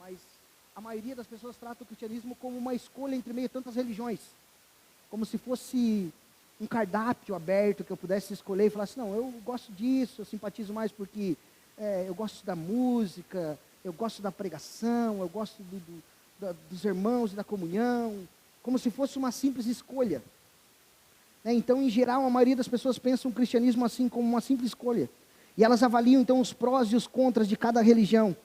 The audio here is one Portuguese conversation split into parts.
mas a maioria das pessoas trata o cristianismo como uma escolha entre meio a tantas religiões, como se fosse um cardápio aberto que eu pudesse escolher e falar assim, não, eu gosto disso, eu simpatizo mais porque eu gosto da música, eu gosto da pregação, eu gosto dos irmãos e da comunhão, como se fosse uma simples escolha. Então, em geral, a maioria das pessoas pensa o cristianismo assim como uma simples escolha. E elas avaliam então os prós e os contras de cada religião.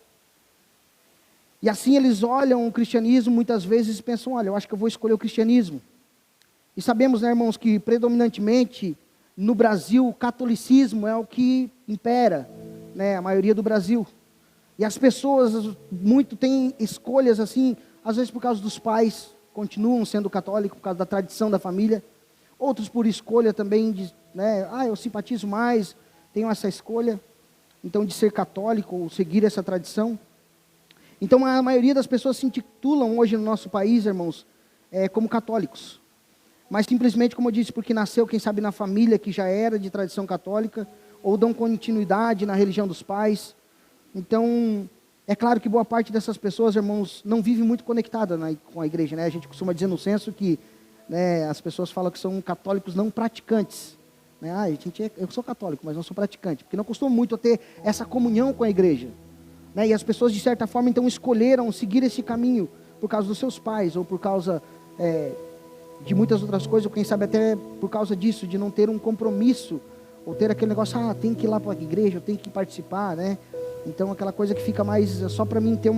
E assim eles olham o cristianismo muitas vezes e pensam, olha, eu acho que eu vou escolher o cristianismo. E sabemos, né, irmãos, que predominantemente no Brasil o catolicismo é o que impera, né, a maioria do Brasil. E as pessoas muito têm escolhas assim, às vezes por causa dos pais, continuam sendo católicos por causa da tradição da família. Outros por escolha também, eu simpatizo mais, tenho essa escolha, então de ser católico ou seguir essa tradição. Então a maioria das pessoas se intitulam hoje no nosso país, irmãos, como católicos. Mas simplesmente, como eu disse, porque nasceu, quem sabe, na família que já era de tradição católica, ou dão continuidade na religião dos pais. Então, é claro que boa parte dessas pessoas, irmãos, não vive muito conectada com a igreja, né? A gente costuma dizer no censo que as pessoas falam que são católicos não praticantes. Né? Eu sou católico, mas não sou praticante, porque não costumam muito ter essa comunhão com a igreja. Né? E as pessoas, de certa forma, então escolheram seguir esse caminho por causa dos seus pais, ou por causa de muitas outras coisas, ou quem sabe até por causa disso, de não ter um compromisso, ou ter aquele negócio, tem que ir lá para a igreja, eu tenho que participar, né? Então aquela coisa que fica mais só para mim ter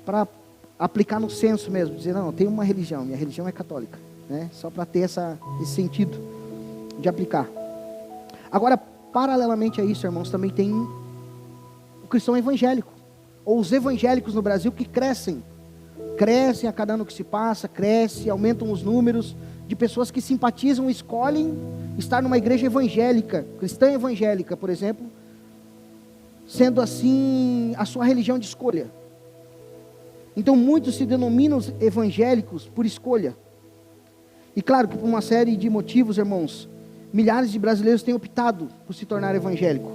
para aplicar no senso mesmo, dizer, não, eu tenho uma religião, minha religião é católica, né? Só para ter esse sentido de aplicar. Agora, paralelamente a isso, irmãos, também tem o cristão evangélico, ou os evangélicos no Brasil que crescem a cada ano que se passa, aumentam os números de pessoas que simpatizam, escolhem estar numa igreja evangélica, cristã evangélica, por exemplo, sendo assim a sua religião de escolha. Então muitos se denominam evangélicos por escolha. E claro que por uma série de motivos, irmãos, milhares de brasileiros têm optado por se tornar evangélico.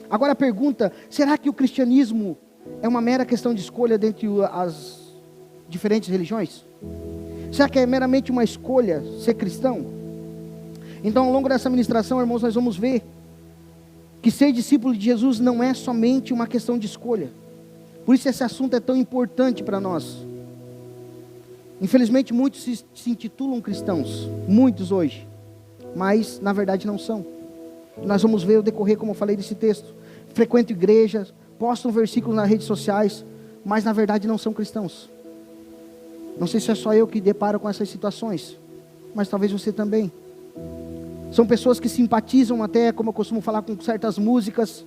Agora a pergunta, será que o cristianismo é uma mera questão de escolha dentre as diferentes religiões? Será que é meramente uma escolha ser cristão? Então, ao longo dessa ministração, irmãos, nós vamos ver que ser discípulo de Jesus não é somente uma questão de escolha. Por isso esse assunto é tão importante para nós. Infelizmente, muitos se intitulam cristãos, muitos hoje, mas na verdade não são. Nós vamos ver o decorrer, como eu falei, desse texto. Frequentam igrejas, postam versículos nas redes sociais, mas na verdade não são cristãos. Não sei se é só eu que deparo com essas situações, mas talvez você também. São pessoas que simpatizam até, como eu costumo falar, com certas músicas,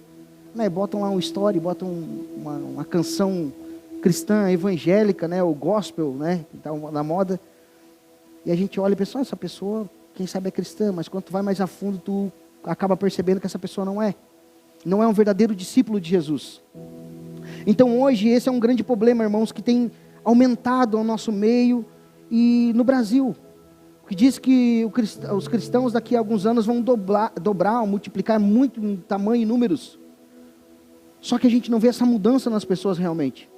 né? Botam lá um story, botam uma canção cristã, evangélica, né? O gospel, né? Que está na moda. E a gente olha e pensa, essa pessoa, quem sabe é cristã, mas quando tu vai mais a fundo, tu acaba percebendo que essa pessoa não é um verdadeiro discípulo de Jesus. Então hoje esse é um grande problema, irmãos, que tem aumentado ao nosso meio e no Brasil, que diz que os cristãos daqui a alguns anos vão dobrar, multiplicar muito em tamanho e números. Só que a gente não vê essa mudança nas pessoas realmente.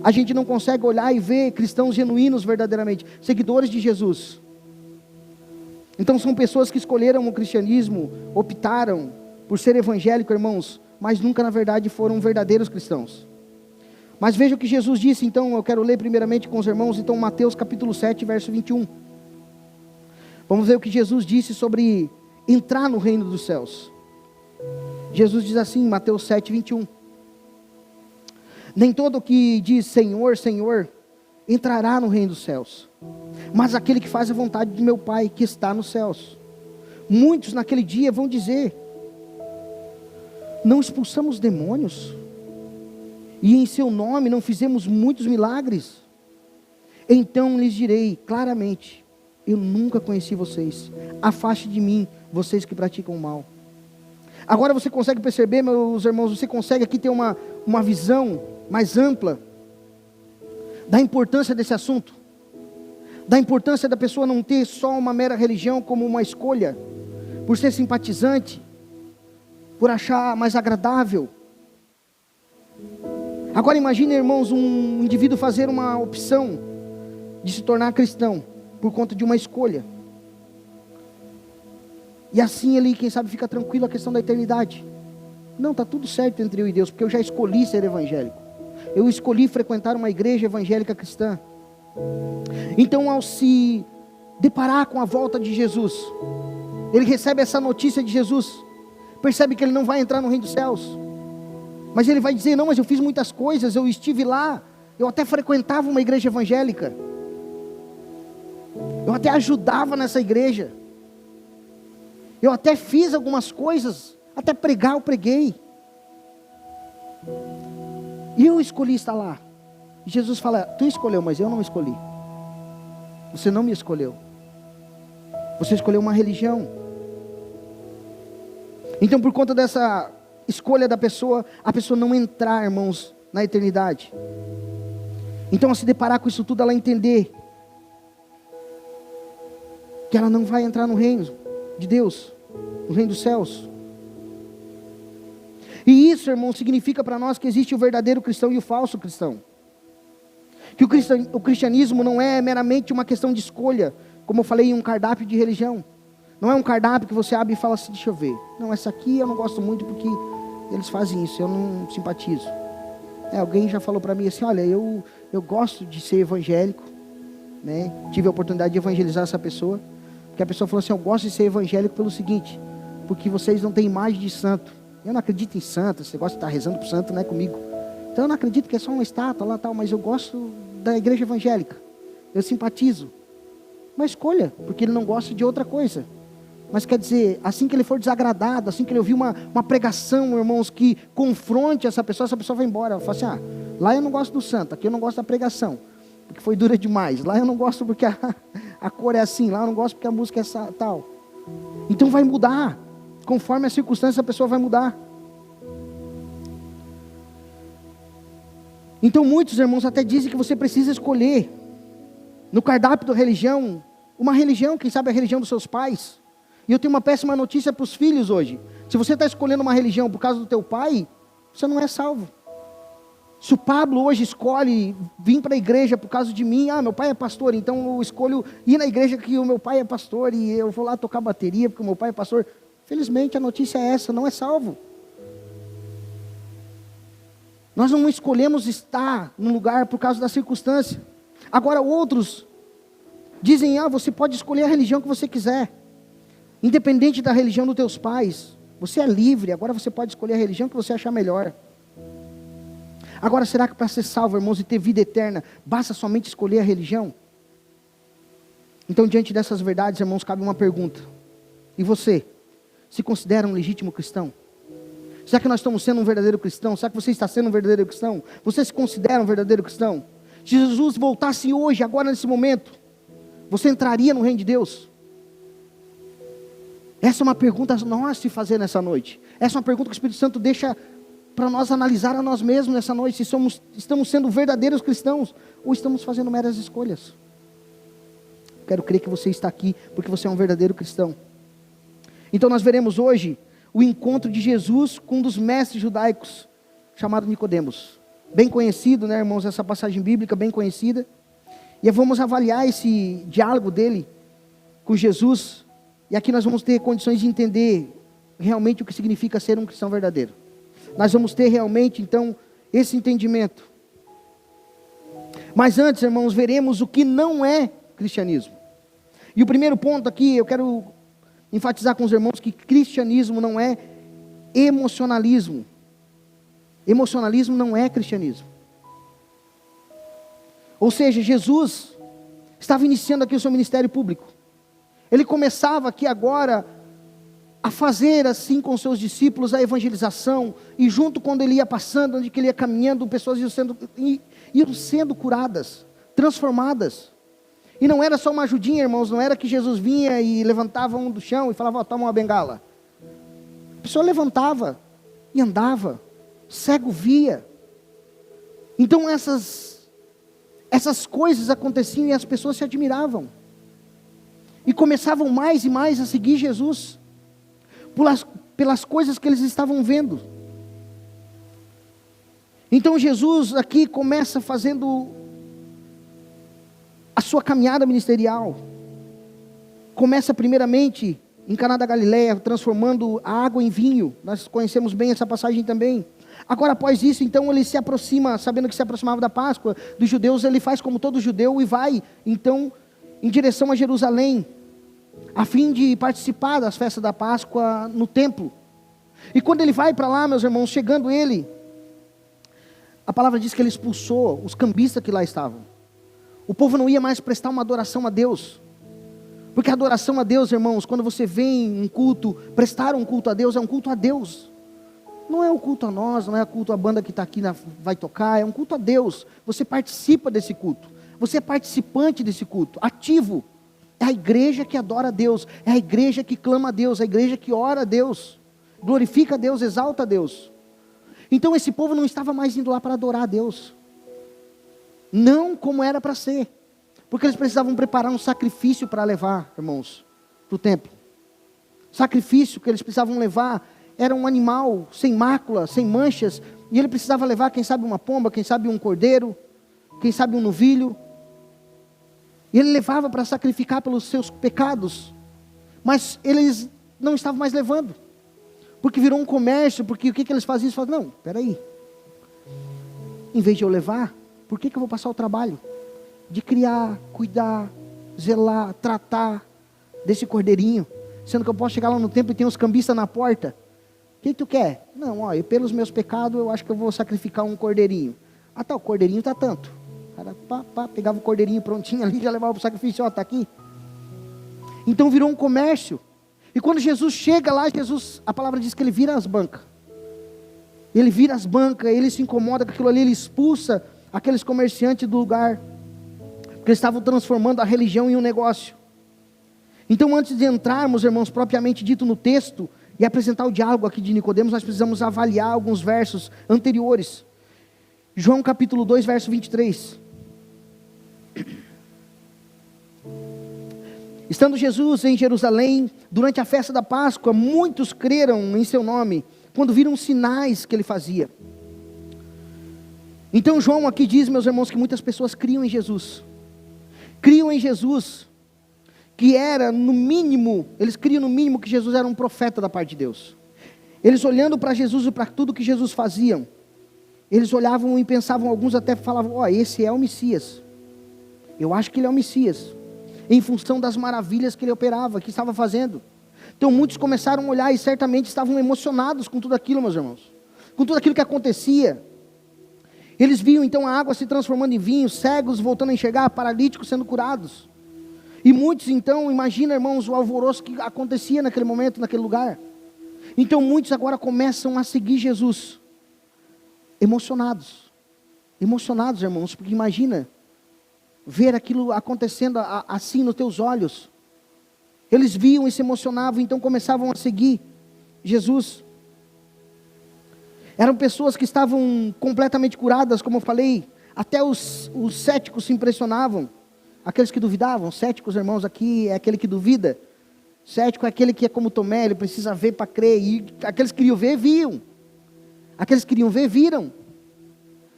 A gente não consegue olhar e ver cristãos genuínos verdadeiramente, seguidores de Jesus. Então são pessoas que escolheram o cristianismo, optaram por ser evangélico, irmãos, mas nunca na verdade foram verdadeiros cristãos. Mas veja o que Jesus disse, então eu quero ler primeiramente com os irmãos, então Mateus capítulo 7, verso 21. Vamos ver o que Jesus disse sobre entrar no reino dos céus. Jesus diz assim, Mateus 7, 21. Nem todo o que diz Senhor, Senhor, entrará no reino dos céus, mas aquele que faz a vontade de meu Pai que está nos céus. Muitos naquele dia vão dizer, não expulsamos demônios, e em seu nome não fizemos muitos milagres? Então lhes direi claramente, eu nunca conheci vocês, afaste de mim, vocês que praticam o mal. Agora você consegue perceber, meus irmãos, você consegue aqui ter uma visão mais ampla da importância desse assunto, da importância da pessoa não ter só uma mera religião como uma escolha, por ser simpatizante, por achar mais agradável. Agora imagine, irmãos, um indivíduo fazer uma opção de se tornar cristão por conta de uma escolha. E assim ele, quem sabe, fica tranquilo a questão da eternidade. Não, está tudo certo entre eu e Deus, porque eu já escolhi ser evangélico. Eu escolhi frequentar uma igreja evangélica cristã. Então, ao se deparar com a volta de Jesus, ele recebe essa notícia de Jesus, percebe que ele não vai entrar no reino dos céus, mas ele vai dizer: não, mas eu fiz muitas coisas, eu estive lá, eu até frequentava uma igreja evangélica, eu até ajudava nessa igreja, eu até fiz algumas coisas, até pregar eu preguei, e eu escolhi estar lá. E Jesus fala: tu escolheu, mas eu não escolhi. Você não me escolheu. Você escolheu uma religião. Então, por conta dessa escolha da pessoa, a pessoa não entrar, irmãos, na eternidade. Então, ao se deparar com isso tudo, ela entender que ela não vai entrar no reino de Deus, no reino dos céus. E isso, irmão, significa para nós que existe o verdadeiro cristão e o falso cristão. Que o cristianismo não é meramente uma questão de escolha, como eu falei, um cardápio de religião. Não é um cardápio que você abre e fala assim: deixa eu ver, não, essa aqui eu não gosto muito porque eles fazem isso, eu não simpatizo. Alguém já falou para mim assim: olha, eu gosto de ser evangélico, né? Tive a oportunidade de evangelizar essa pessoa, porque a pessoa falou assim: eu gosto de ser evangélico pelo seguinte, porque vocês não têm imagem de santo. Eu não acredito em santo, você gosta de estar rezando para o santo, não é comigo. Então eu não acredito que é só uma estátua lá tal, mas eu gosto da igreja evangélica, eu simpatizo. Uma escolha, porque ele não gosta de outra coisa. Mas quer dizer, assim que ele for desagradado, assim que ele ouvir uma pregação, irmãos, que confronte essa pessoa vai embora. Ela fala assim: lá eu não gosto do santo, aqui eu não gosto da pregação, porque foi dura demais. Lá eu não gosto porque a cor é assim, lá eu não gosto porque a música é tal. Então vai mudar, conforme a circunstância a pessoa vai mudar. Então muitos irmãos até dizem que você precisa escolher no cardápio da religião, uma religião, quem sabe a religião dos seus pais. E eu tenho uma péssima notícia para os filhos hoje: se você está escolhendo uma religião por causa do teu pai, você não é salvo. Se o Pablo hoje escolhe vir para a igreja por causa de mim, meu pai é pastor, então eu escolho ir na igreja que o meu pai é pastor, e eu vou lá tocar bateria porque o meu pai é pastor. Felizmente a notícia é essa: não é salvo. Nós não escolhemos estar num lugar por causa da circunstância. Agora outros dizem: você pode escolher a religião que você quiser, independente da religião dos teus pais, você é livre, agora você pode escolher a religião que você achar melhor. Agora, será que para ser salvo, irmãos, e ter vida eterna, basta somente escolher a religião? Então, diante dessas verdades, irmãos, cabe uma pergunta: e você, se considera um legítimo cristão? Será que nós estamos sendo um verdadeiro cristão? Será que você está sendo um verdadeiro cristão? Você se considera um verdadeiro cristão? Se Jesus voltasse hoje, agora nesse momento, você entraria no reino de Deus? Essa é uma pergunta a nós se fazer nessa noite. Essa é uma pergunta que o Espírito Santo deixa para nós analisar a nós mesmos nessa noite. Se estamos sendo verdadeiros cristãos ou estamos fazendo meras escolhas. Quero crer que você está aqui porque você é um verdadeiro cristão. Então nós veremos hoje o encontro de Jesus com um dos mestres judaicos, chamado Nicodemos. Bem conhecido, né, irmãos, essa passagem bíblica bem conhecida. E vamos avaliar esse diálogo dele com Jesus. E aqui nós vamos ter condições de entender realmente o que significa ser um cristão verdadeiro. Nós vamos ter realmente, então, esse entendimento. Mas antes, irmãos, veremos o que não é cristianismo. E o primeiro ponto aqui, eu quero enfatizar com os irmãos que cristianismo não é emocionalismo. Emocionalismo não é cristianismo. Ou seja, Jesus estava iniciando aqui o seu ministério público. Ele começava aqui agora a fazer assim com seus discípulos a evangelização, e junto quando ele ia passando, onde que ele ia caminhando, pessoas iam sendo curadas, transformadas. E não era só uma ajudinha, irmãos, não era que Jesus vinha e levantava um do chão e falava: toma uma bengala. A pessoa levantava e andava, cego via. Então essas coisas aconteciam e as pessoas se admiravam. E começavam mais e mais a seguir Jesus, pelas coisas que eles estavam vendo. Então Jesus aqui começa fazendo a sua caminhada ministerial. Começa primeiramente em Caná da Galileia, transformando a água em vinho. Nós conhecemos bem essa passagem também. Agora, após isso, então, ele se aproxima, sabendo que se aproximava da Páscoa dos judeus, ele faz como todo judeu e vai, então, em direção a Jerusalém, a fim de participar das festas da Páscoa no templo. E quando ele vai para lá, meus irmãos, chegando ele, a palavra diz que ele expulsou os cambistas que lá estavam. O povo não ia mais prestar uma adoração a Deus. Porque a adoração a Deus, irmãos, quando você vem em um culto, prestar um culto a Deus, é um culto a Deus. Não é um culto a nós, não é um culto a banda que está aqui vai tocar, é um culto a Deus. Você participa desse culto. Você é participante desse culto, ativo. É a igreja que adora a Deus, é a igreja que clama a Deus, é a igreja que ora a Deus, glorifica a Deus, exalta a Deus. Então esse povo não estava mais indo lá para adorar a Deus. Não como era para ser. Porque eles precisavam preparar um sacrifício para levar, irmãos, para o templo. O sacrifício que eles precisavam levar era um animal sem mácula, sem manchas. E ele precisava levar, quem sabe, uma pomba, quem sabe um cordeiro, quem sabe um novilho. E ele levava para sacrificar pelos seus pecados. Mas eles não estavam mais levando. Porque virou um comércio, porque o que eles faziam? Eles falavam, não, peraí. Em vez de eu levar, por que eu vou passar o trabalho de criar, cuidar, zelar, tratar desse cordeirinho, sendo que eu posso chegar lá no templo e tem uns cambistas na porta? O que tu quer? Não, olha, pelos meus pecados eu acho que eu vou sacrificar um cordeirinho. Ah tá, o cordeirinho tá tanto. O cara pegava o cordeirinho prontinho ali, já levava para o sacrifício, ó, tá aqui. Então virou um comércio. E quando Jesus chega lá, a palavra diz que ele vira as bancas. Ele vira as bancas, ele se incomoda com aquilo ali, ele expulsa aqueles comerciantes do lugar. Porque eles estavam transformando a religião em um negócio. Então, antes de entrarmos, irmãos, propriamente dito no texto, e apresentar o diálogo aqui de Nicodemos, nós precisamos avaliar alguns versos anteriores. João capítulo 2, verso 23. Estando Jesus em Jerusalém, durante a festa da Páscoa, muitos creram em seu nome, quando viram os sinais que ele fazia. Então João aqui diz, meus irmãos, que muitas pessoas criam em Jesus. Criam em Jesus, que era no mínimo, eles criam no mínimo que Jesus era um profeta da parte de Deus. Eles olhando para Jesus e para tudo que Jesus fazia, eles olhavam e pensavam, alguns até falavam, ó, esse é o Messias. Eu acho que ele é o Messias. Em função das maravilhas que ele operava, que estava fazendo. Então muitos começaram a olhar e certamente estavam emocionados com tudo aquilo, meus irmãos. Com tudo aquilo que acontecia. Eles viam então a água se transformando em vinho, cegos voltando a enxergar, paralíticos sendo curados. E muitos então, imagina, irmãos, o alvoroço que acontecia naquele momento, naquele lugar. Então muitos agora começam a seguir Jesus. Emocionados. Emocionados, irmãos, porque imagina ver aquilo acontecendo assim nos teus olhos. Eles viam e se emocionavam, então começavam a seguir Jesus. Eram pessoas que estavam completamente curadas, como eu falei. Até os céticos se impressionavam. Aqueles que duvidavam. Céticos, irmãos, aqui é aquele que duvida. Cético é aquele que é como Tomé, ele precisa ver para crer. E aqueles que queriam ver, viam. Aqueles que queriam ver, viram.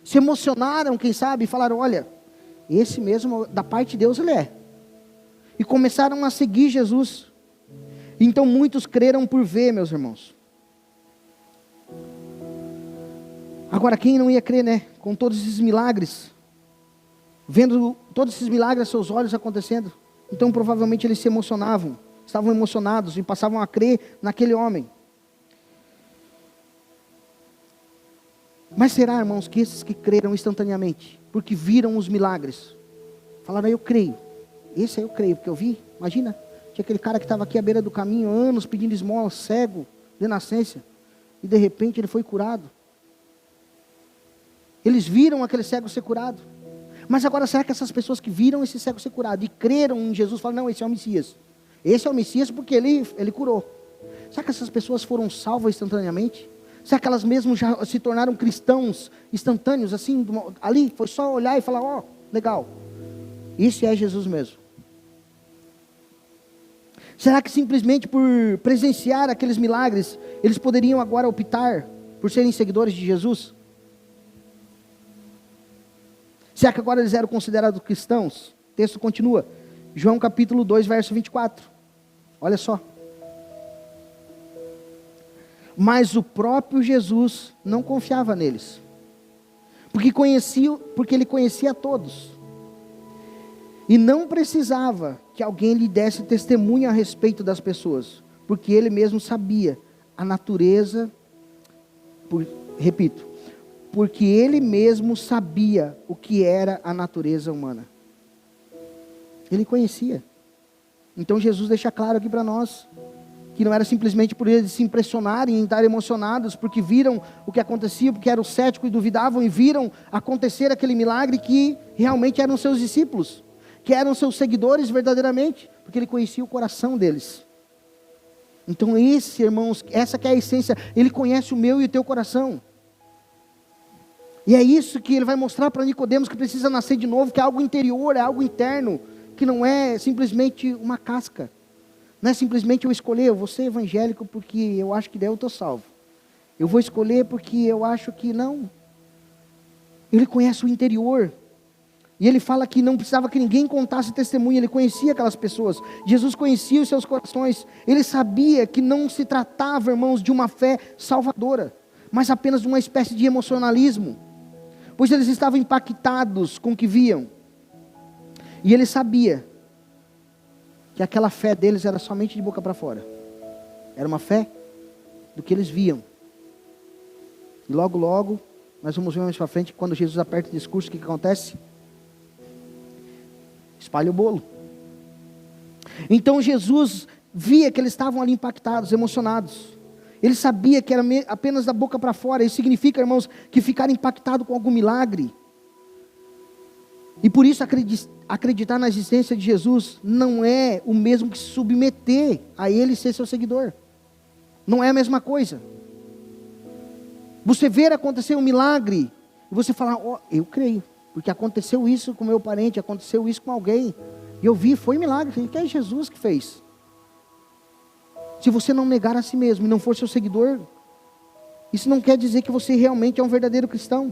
Se emocionaram, quem sabe, e falaram, olha, esse mesmo, da parte de Deus, ele é. E começaram a seguir Jesus. Então muitos creram por ver, meus irmãos. Agora, quem não ia crer, né? Com todos esses milagres. Vendo todos esses milagres a seus olhos acontecendo. Então provavelmente eles se emocionavam. Estavam emocionados e passavam a crer naquele homem. Mas será, irmãos, que esses que creram instantaneamente, porque viram os milagres, falaram, eu creio. Esse aí eu creio, porque eu vi, imagina, tinha aquele cara que estava aqui à beira do caminho, anos pedindo esmola, cego, de nascença, e de repente ele foi curado. Eles viram aquele cego ser curado. Mas agora, será que essas pessoas que viram esse cego ser curado e creram em Jesus, falam, não, esse é o Messias. Esse é o Messias porque ele curou. Será que essas pessoas foram salvas instantaneamente? Será que elas mesmas já se tornaram cristãos instantâneos, assim, ali? Foi só olhar e falar, ó, legal. Isso é Jesus mesmo. Será que simplesmente por presenciar aqueles milagres, eles poderiam agora optar por serem seguidores de Jesus? Será que agora eles eram considerados cristãos? O texto continua. João capítulo 2, verso 24. Olha só. Mas o próprio Jesus não confiava neles, porque ele conhecia a todos, e não precisava que alguém lhe desse testemunho a respeito das pessoas, porque ele mesmo sabia a natureza, porque ele mesmo sabia o que era a natureza humana. Ele conhecia. Então Jesus deixa claro aqui para nós, que não era simplesmente por eles se impressionarem e estarem emocionados, porque viram o que acontecia, porque eram céticos e duvidavam, e viram acontecer aquele milagre, que realmente eram seus discípulos, que eram seus seguidores verdadeiramente, porque ele conhecia o coração deles. Então irmãos, essa que é a essência, ele conhece o meu e o teu coração. E é isso que ele vai mostrar para Nicodemos, que precisa nascer de novo, que é algo interior, é algo interno, que não é simplesmente uma casca. Não é simplesmente eu escolher, eu vou ser evangélico porque eu acho que daí eu estou salvo. Eu vou escolher porque eu acho que não. Ele conhece o interior. E ele fala que não precisava que ninguém contasse testemunho, ele conhecia aquelas pessoas. Jesus conhecia os seus corações. Ele sabia que não se tratava, irmãos, de uma fé salvadora, mas apenas de uma espécie de emocionalismo. Pois eles estavam impactados com o que viam. E ele sabia que aquela fé deles era somente de boca para fora. Era uma fé do que eles viam. E logo, logo, nós vamos ver mais para frente, quando Jesus aperta o discurso, o que acontece? Espalha o bolo. Então Jesus via que eles estavam ali impactados, emocionados. Ele sabia que era apenas da boca para fora. Isso significa, irmãos, que ficar impactado com algum milagre. E por isso acreditar na existência de Jesus não é o mesmo que se submeter a Ele e ser seu seguidor. Não é a mesma coisa. Você ver acontecer um milagre, e você falar, eu creio, porque aconteceu isso com meu parente, aconteceu isso com alguém, e eu vi, foi milagre, que é Jesus que fez. Se você não negar a si mesmo e não for seu seguidor, isso não quer dizer que você realmente é um verdadeiro cristão.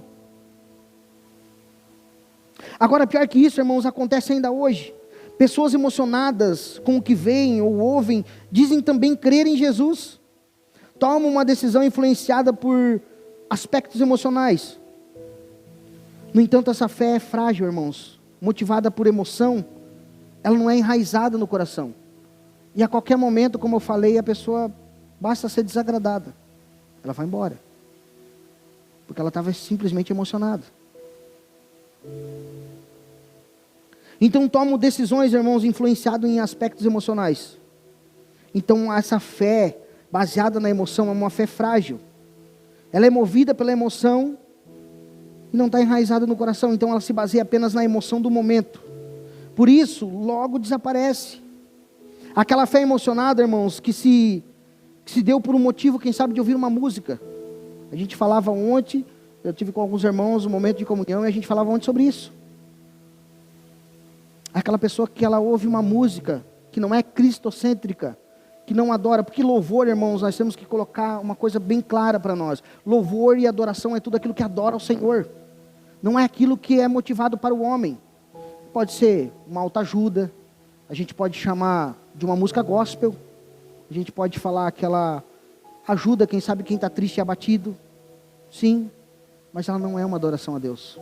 Agora, pior que isso, irmãos, acontece ainda hoje. Pessoas emocionadas com o que veem ou ouvem, dizem também crer em Jesus. Tomam uma decisão influenciada por aspectos emocionais. No entanto, essa fé é frágil, irmãos. Motivada por emoção, ela não é enraizada no coração. E a qualquer momento, como eu falei, a pessoa basta ser desagradada, ela vai embora. Porque ela estava simplesmente emocionada. Então tomam decisões, irmãos, influenciadas em aspectos emocionais. Então essa fé baseada na emoção é uma fé frágil. Ela é movida pela emoção e não está enraizada no coração. Então ela se baseia apenas na emoção do momento. Por isso, logo desaparece. Aquela fé emocionada, irmãos, que se deu por um motivo, quem sabe, de ouvir uma música. A gente falava ontem, eu tive com alguns irmãos um momento de comunhão, e a gente falava ontem sobre isso. Aquela pessoa que ela ouve uma música que não é cristocêntrica, que não adora, porque louvor, irmãos, nós temos que colocar uma coisa bem clara para nós. Louvor e adoração é tudo aquilo que adora ao Senhor. Não é aquilo que é motivado para o homem. Pode ser uma autoajuda, a gente pode chamar de uma música gospel, a gente pode falar aquela ajuda, quem sabe quem está triste e abatido. Sim, mas ela não é uma adoração a Deus.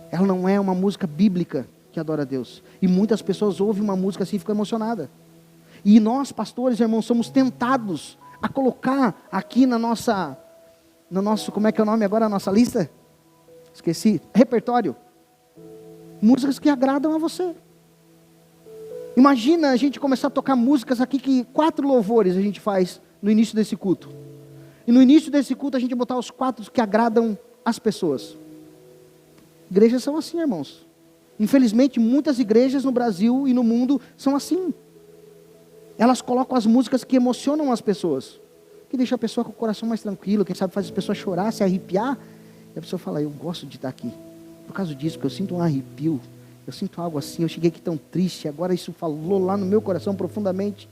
Ela não é uma música bíblica que adora a Deus. E muitas pessoas ouvem uma música assim e ficam emocionadas. E nós, pastores, irmãos, somos tentados a colocar aqui no nosso, como é que é o nome agora, a nossa lista? Esqueci, repertório. Músicas que agradam a você. Imagina a gente começar a tocar músicas aqui, que 4 louvores a gente faz no início desse culto. E no início desse culto a gente botar os 4 que agradam as pessoas. Igrejas são assim, irmãos. Infelizmente, muitas igrejas no Brasil e no mundo são assim. Elas colocam as músicas que emocionam as pessoas, que deixam a pessoa com o coração mais tranquilo, quem sabe faz as pessoas chorar, se arrepiar. E a pessoa fala, eu gosto de estar aqui. Por causa disso, porque eu sinto um arrepio. Eu sinto algo assim, eu cheguei aqui tão triste, agora isso falou lá no meu coração profundamente.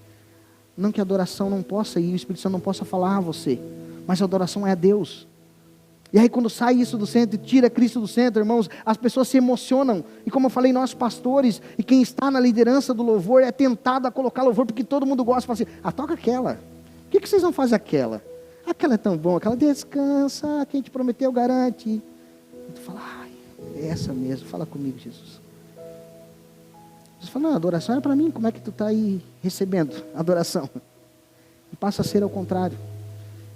Não que a adoração não possa, e o Espírito Santo não possa falar a você, mas a adoração é a Deus. E aí quando sai isso do centro e tira Cristo do centro, irmãos, as pessoas se emocionam. E como eu falei, nós pastores e quem está na liderança do louvor é tentado a colocar louvor, porque todo mundo gosta. Fala assim, toca aquela. Por que vocês não fazem aquela? Aquela é tão bom, aquela descansa, quem te prometeu garante. E tu fala, é essa mesmo, fala comigo, Jesus. Jesus fala, não, a adoração é para mim, como é que tu está aí recebendo a adoração? E passa a ser ao contrário.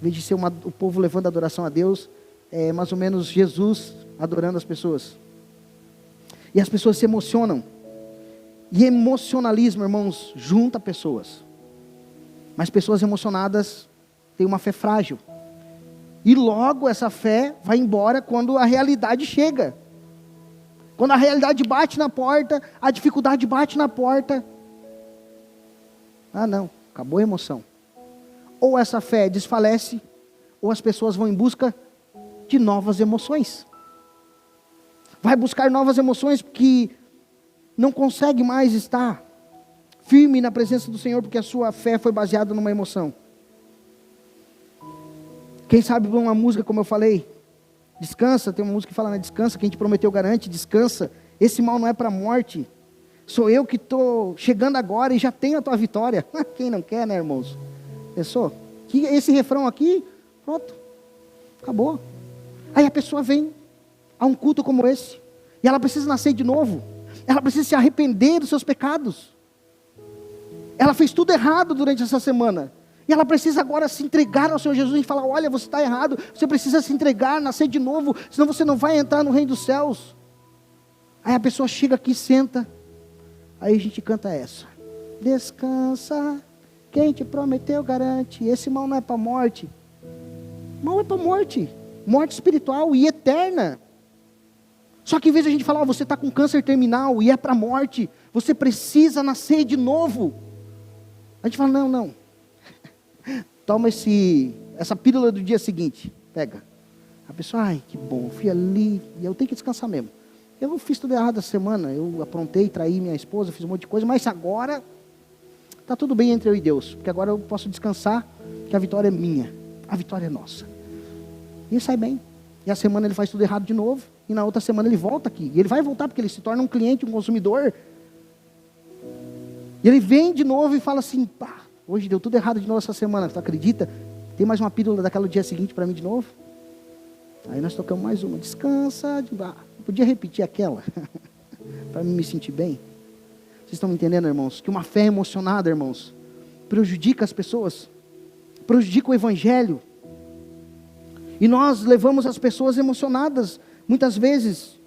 Em vez de ser o povo levando a adoração a Deus, é mais ou menos Jesus adorando as pessoas. E as pessoas se emocionam. E emocionalismo, irmãos, junta pessoas. Mas pessoas emocionadas têm uma fé frágil. E logo essa fé vai embora quando a realidade chega. Quando a realidade bate na porta, a dificuldade bate na porta. Não, acabou a emoção. Ou essa fé desfalece, ou as pessoas vão em busca de novas emoções. Vai buscar novas emoções porque não consegue mais estar firme na presença do Senhor, porque a sua fé foi baseada numa emoção. Quem sabe uma música, como eu falei, descansa, tem uma música que fala, né? Descansa, quem te prometeu garante, descansa. Esse mal não é para a morte. Sou eu que estou chegando agora e já tenho a tua vitória. Quem não quer, né, irmãos? Pensou? Que esse refrão aqui, pronto, acabou. Aí a pessoa vem a um culto como esse, e ela precisa nascer de novo. Ela precisa se arrepender dos seus pecados. Ela fez tudo errado durante essa semana. E ela precisa agora se entregar ao Senhor Jesus e falar, olha, você está errado, você precisa se entregar, nascer de novo, senão você não vai entrar no reino dos céus. Aí a pessoa chega aqui, senta, aí a gente canta essa. Descansa, quem te prometeu garante, esse mal não é para a morte. Mal é para a morte, morte espiritual e eterna. Só que em vez de a gente falar, você está com câncer terminal e é para a morte, você precisa nascer de novo. A gente fala, não. Toma essa pílula do dia seguinte, pega. A pessoa, ai que bom, fui ali, e eu tenho que descansar mesmo. Eu fiz tudo errado essa semana, eu aprontei, traí minha esposa, fiz um monte de coisa, mas agora está tudo bem entre eu e Deus, porque agora eu posso descansar, que a vitória é minha, a vitória é nossa. E sai bem. E a semana ele faz tudo errado de novo, e na outra semana ele volta aqui. E ele vai voltar porque ele se torna um cliente, um consumidor. E ele vem de novo e fala assim, hoje deu tudo errado de novo essa semana, tu acredita? Tem mais uma pílula daquela dia seguinte para mim de novo? Aí nós tocamos mais uma, descansa, podia repetir aquela, para me sentir bem. Vocês estão me entendendo, irmãos? Que uma fé emocionada, irmãos, prejudica as pessoas, prejudica o evangelho. E nós levamos as pessoas emocionadas, muitas vezes.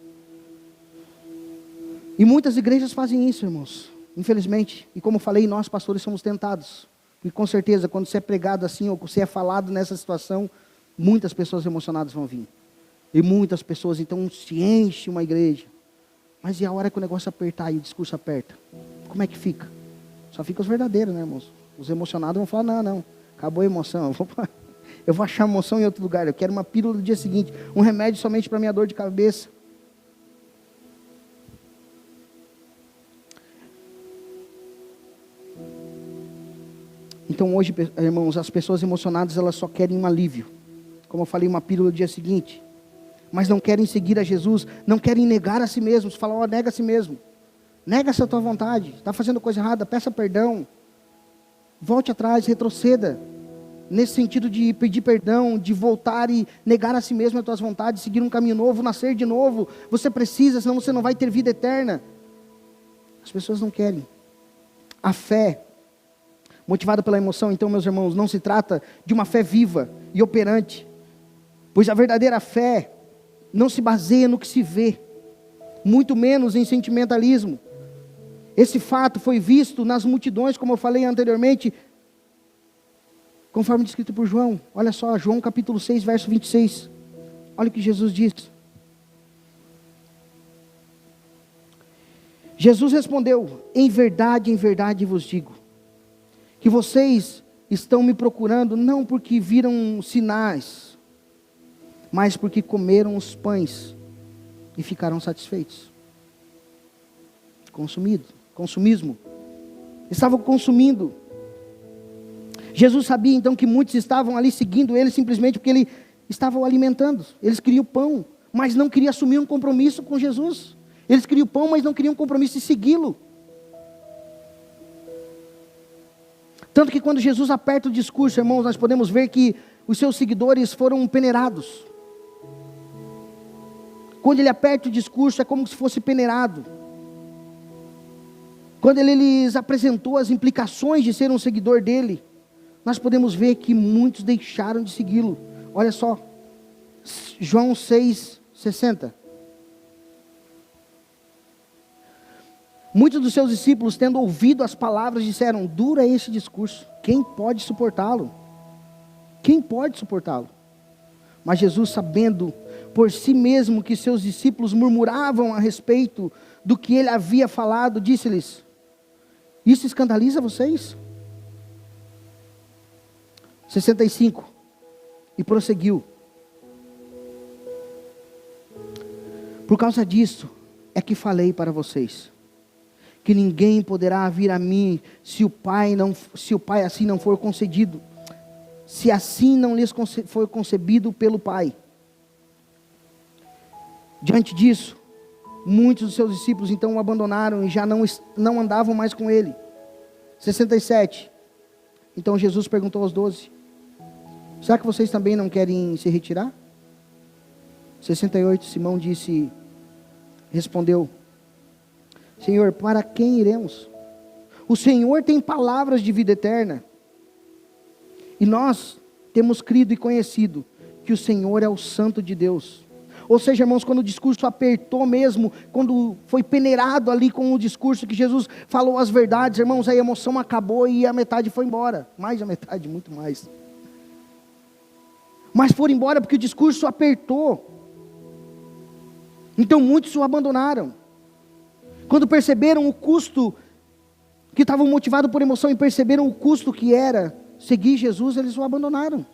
E muitas igrejas fazem isso, irmãos, infelizmente. E como eu falei, nós pastores somos tentados. E com certeza, quando você é pregado assim, ou você é falado nessa situação, muitas pessoas emocionadas vão vir. E muitas pessoas, então, se enche uma igreja. Mas e a hora que o negócio apertar e o discurso aperta? Como é que fica? Só fica os verdadeiros, né, irmãos? Os emocionados vão falar, não, acabou a emoção. Eu vou achar emoção em outro lugar. Eu quero uma pílula do dia seguinte. Um remédio somente para minha dor de cabeça. Então hoje, irmãos, as pessoas emocionadas, elas só querem um alívio. Como eu falei, uma pílula do dia seguinte. Mas não querem seguir a Jesus, não querem negar a si mesmos. Falam, nega a si mesmo. Nega essa tua vontade. Está fazendo coisa errada, peça perdão. Volte atrás, retroceda. Nesse sentido de pedir perdão, de voltar e negar a si mesmo as tuas vontades, seguir um caminho novo, nascer de novo. Você precisa, senão você não vai ter vida eterna. As pessoas não querem. A fé, motivada pela emoção, então, meus irmãos, não se trata de uma fé viva e operante. Pois a verdadeira fé não se baseia no que se vê, muito menos em sentimentalismo. Esse fato foi visto nas multidões, como eu falei anteriormente, conforme descrito por João. Olha só, João capítulo 6, verso 26. Olha o que Jesus diz. Jesus respondeu, em verdade vos digo, que vocês estão me procurando não porque viram sinais, mas porque comeram os pães e ficaram satisfeitos. Consumismo. Estavam consumindo. Jesus sabia então que muitos estavam ali seguindo ele simplesmente porque ele estava o alimentando. Eles queriam pão, mas não queriam assumir um compromisso com Jesus. Eles queriam pão, mas não queriam um compromisso de segui-lo. Tanto que quando Jesus aperta o discurso, irmãos, nós podemos ver que os seus seguidores foram peneirados. Quando ele aperta o discurso, é como se fosse peneirado. Quando ele lhes apresentou as implicações de ser um seguidor dele, nós podemos ver que muitos deixaram de segui-lo. Olha só, João 6,60. Muitos dos seus discípulos, tendo ouvido as palavras, disseram: duro é esse discurso, quem pode suportá-lo? Quem pode suportá-lo? Mas Jesus, sabendo por si mesmo que seus discípulos murmuravam a respeito do que ele havia falado, disse-lhes: isso escandaliza vocês? 65. E prosseguiu: por causa disso é que falei para vocês, que ninguém poderá vir a mim se o Pai assim não for concedido, se assim não lhes for concebido pelo Pai. Diante disso, muitos dos seus discípulos então o abandonaram e já não andavam mais com ele. 67. Então Jesus perguntou aos 12: será que vocês também não querem se retirar? 68. Simão respondeu: Senhor, para quem iremos? O Senhor tem palavras de vida eterna. E nós temos crido e conhecido que o Senhor é o Santo de Deus. Ou seja, irmãos, quando o discurso apertou mesmo, quando foi peneirado ali com o discurso que Jesus falou as verdades, irmãos, a emoção acabou e a metade foi embora. Mais a metade, muito mais. Mas foram embora porque o discurso apertou. Então muitos o abandonaram. Quando perceberam o custo, que estavam motivados por emoção e perceberam o custo que era seguir Jesus, eles o abandonaram.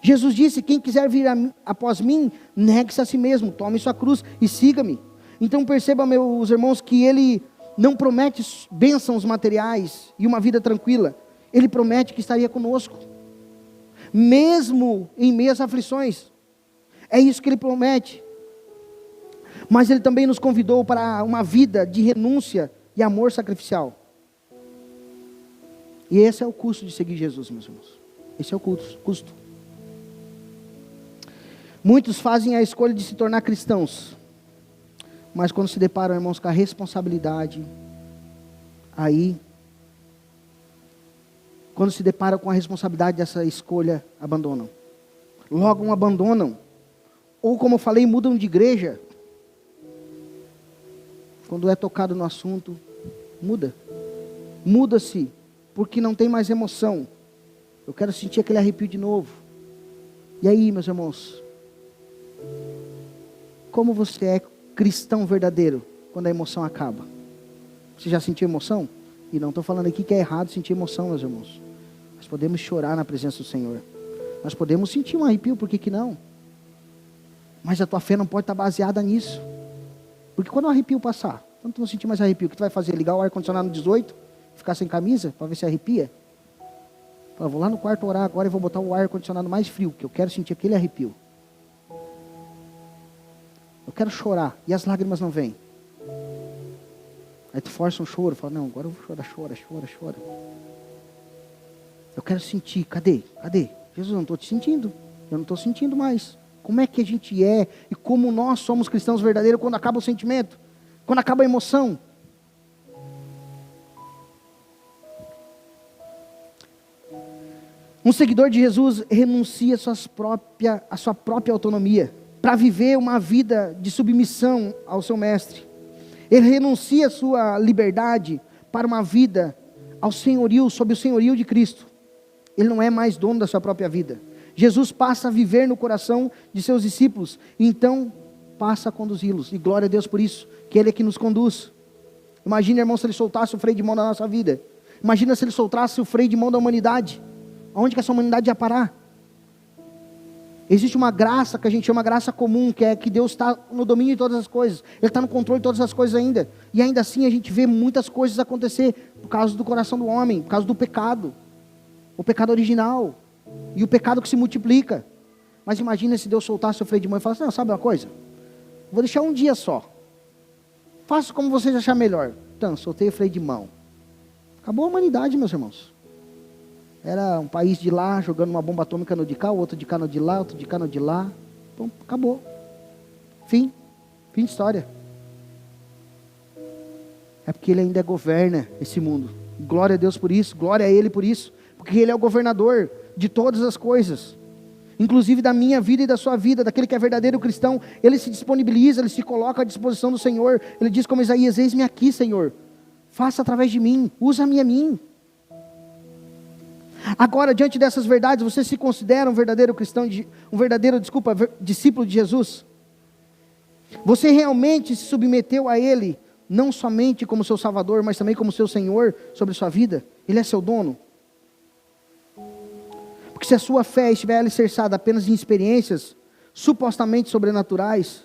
Jesus disse: quem quiser vir após mim, negue-se a si mesmo, tome sua cruz e siga-me. Então percebam, meus irmãos, que ele não promete bênçãos materiais e uma vida tranquila. Ele promete que estaria conosco, mesmo em meio às aflições. É isso que ele promete. Mas ele também nos convidou para uma vida de renúncia e amor sacrificial. E esse é o custo de seguir Jesus, meus irmãos. Esse é o custo. Muitos fazem a escolha de se tornar cristãos, mas quando se deparam, irmãos, com a responsabilidade, quando se deparam com a responsabilidade dessa escolha, abandonam. Logo abandonam. Ou, como eu falei, mudam de igreja. Quando é tocado no assunto, muda-se, porque não tem mais emoção. Eu quero sentir aquele arrepio de novo. E aí, meus irmãos, como você é cristão verdadeiro quando a emoção acaba? Você já sentiu emoção? E não estou falando aqui que é errado sentir emoção, meus irmãos. Nós podemos chorar na presença do Senhor. Nós podemos sentir um arrepio, por que não? Mas a tua fé não pode estar baseada nisso. Porque quando o arrepio passar, quando tu não sentir mais arrepio, o que tu vai fazer? Ligar o ar-condicionado no 18? Ficar sem camisa para ver se arrepia? Eu vou lá no quarto orar agora e vou botar o ar-condicionado mais frio, que eu quero sentir aquele arrepio. Eu quero chorar e as lágrimas não vêm. Aí tu força um choro, fala: não, agora eu vou chorar, chora. Eu quero sentir, cadê? Jesus, eu não estou te sentindo, eu não estou sentindo mais. Como é que a gente é e como nós somos cristãos verdadeiros quando acaba o sentimento, quando acaba a emoção? Um seguidor de Jesus renuncia a sua própria autonomia para viver uma vida de submissão ao seu mestre. Ele renuncia a sua liberdade para uma vida ao senhorio, sob o senhorio de Cristo. Ele não é mais dono da sua própria vida. Jesus passa a viver no coração de seus discípulos, e então passa a conduzi-los, e glória a Deus por isso, que Ele é que nos conduz. Imagina, irmão, se Ele soltasse o freio de mão da nossa vida. Imagina se Ele soltasse o freio de mão da humanidade. Aonde que essa humanidade ia parar? Existe uma graça que a gente chama graça comum, que é que Deus está no domínio de todas as coisas. Ele está no controle de todas as coisas ainda. E ainda assim a gente vê muitas coisas acontecer por causa do coração do homem, por causa do pecado. O pecado original. E o pecado que se multiplica. Mas imagina se Deus soltasse o freio de mão e falasse, não, sabe uma coisa? Vou deixar um dia só. Faça como vocês acharem melhor. Então, soltei o freio de mão. Acabou a humanidade, meus irmãos. Era um país de lá, jogando uma bomba atômica no de cá, o outro de cá no de lá, outro de cá no de lá. Então, acabou. Fim de história. É porque Ele ainda governa esse mundo. Glória a Deus por isso, glória a Ele por isso. Porque Ele é o governador de todas as coisas. Inclusive da minha vida e da sua vida, daquele que é verdadeiro cristão. Ele se disponibiliza, Ele se coloca à disposição do Senhor. Ele diz como Isaías, eis-me aqui, Senhor. Faça através de mim, usa-me a mim. Agora, diante dessas verdades, você se considera um verdadeiro cristão, discípulo de Jesus? Você realmente se submeteu a Ele, não somente como seu Salvador, mas também como seu Senhor sobre sua vida? Ele é seu dono? Porque se a sua fé estiver alicerçada apenas em experiências supostamente sobrenaturais,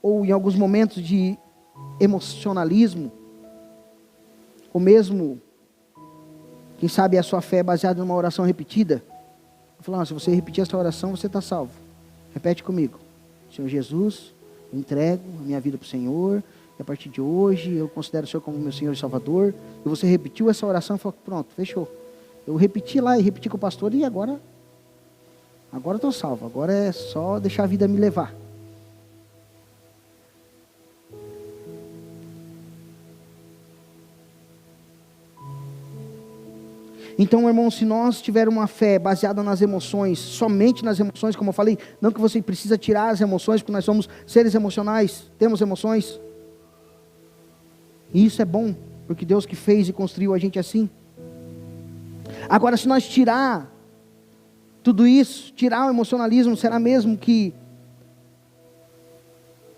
ou em alguns momentos de emocionalismo, ou mesmo, quem sabe a sua fé é baseada numa oração repetida, eu falo, se você repetir essa oração, você está salvo. Repete comigo. Senhor Jesus, eu entrego a minha vida para o Senhor, e a partir de hoje eu considero o Senhor como meu Senhor e Salvador. E você repetiu essa oração e falou, pronto, fechou. Eu repeti lá e repeti com o pastor e agora eu estou salvo. Agora é só deixar a vida me levar. Então, irmão, se nós tivermos uma fé baseada nas emoções, somente nas emoções, como eu falei, não que você precisa tirar as emoções, porque nós somos seres emocionais, temos emoções. E isso é bom, porque Deus que fez e construiu a gente assim. Agora, se nós tirar tudo isso, tirar o emocionalismo, será mesmo que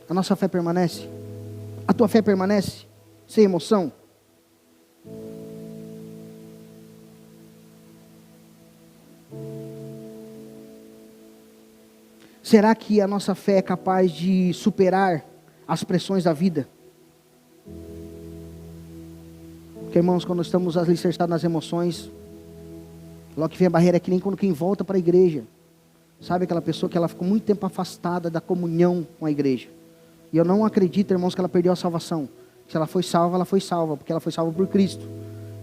a nossa fé permanece? A tua fé permanece sem emoção? Será que a nossa fé é capaz de superar as pressões da vida? Porque, irmãos, quando estamos alicerçados nas emoções, logo que vem a barreira é que nem quando quem volta para a igreja. Sabe aquela pessoa que ela ficou muito tempo afastada da comunhão com a igreja. E eu não acredito, irmãos, que ela perdeu a salvação. Se ela foi salva, porque ela foi salva por Cristo.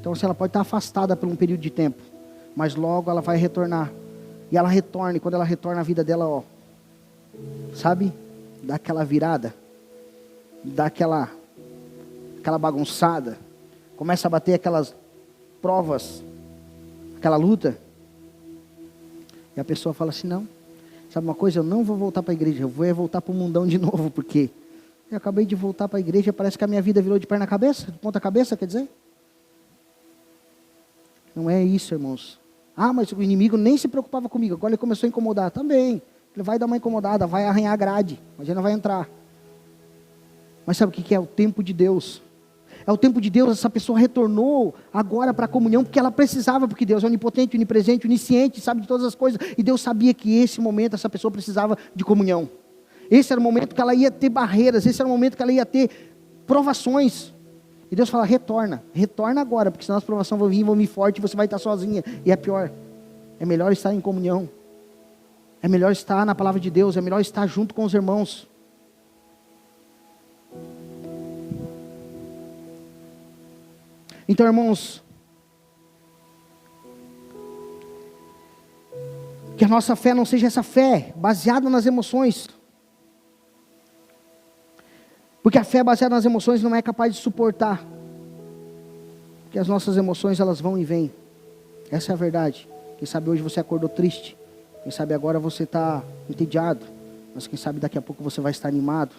Então, se ela pode estar afastada por um período de tempo, mas logo ela vai retornar. E ela retorna, e quando ela retorna a vida dela, sabe, dá aquela virada, dá aquela bagunçada, começa a bater aquelas provas, aquela luta, e a pessoa fala assim, não, sabe uma coisa, eu não vou voltar para a igreja, eu vou voltar para o mundão de novo, porque eu acabei de voltar para a igreja, parece que a minha vida virou de perna cabeça, de ponta cabeça, quer dizer? Não é isso, irmãos. Mas o inimigo nem se preocupava comigo, agora ele começou a incomodar, também. Ele vai dar uma incomodada, vai arranhar a grade, mas ele não vai entrar. Mas sabe o que é? O tempo de Deus. É o tempo de Deus, essa pessoa retornou agora para a comunhão, porque ela precisava, porque Deus é onipotente, onipresente, onisciente, sabe de todas as coisas. E Deus sabia que esse momento, essa pessoa precisava de comunhão. Esse era o momento que ela ia ter barreiras, esse era o momento que ela ia ter provações. E Deus fala, retorna agora, porque senão as provações vão vir forte e você vai estar sozinha. E é pior, é melhor estar em comunhão. É melhor estar na palavra de Deus, é melhor estar junto com os irmãos. Então, irmãos, que a nossa fé não seja essa fé baseada nas emoções. Porque a fé baseada nas emoções não é capaz de suportar. Porque as nossas emoções, elas vão e vêm. Essa é a verdade. Quem sabe hoje você acordou triste. Quem sabe agora você está entediado. Mas quem sabe daqui a pouco você vai estar animado.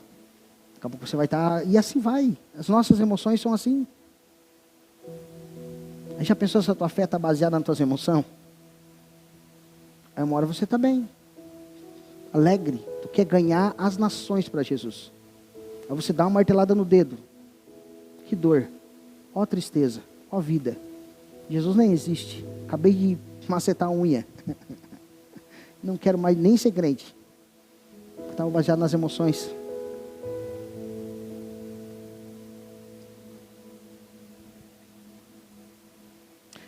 Daqui a pouco você vai estar... E assim vai. As nossas emoções são assim. Aí já pensou se a tua fé está baseada nas tuas emoções? Aí uma hora você está bem. Alegre. Tu quer ganhar as nações para Jesus. Aí você dá uma martelada no dedo. Que dor. Ó tristeza. Ó vida. Jesus nem existe. Acabei de macetar a unha. Não quero mais nem ser crente. Estava baseado nas emoções.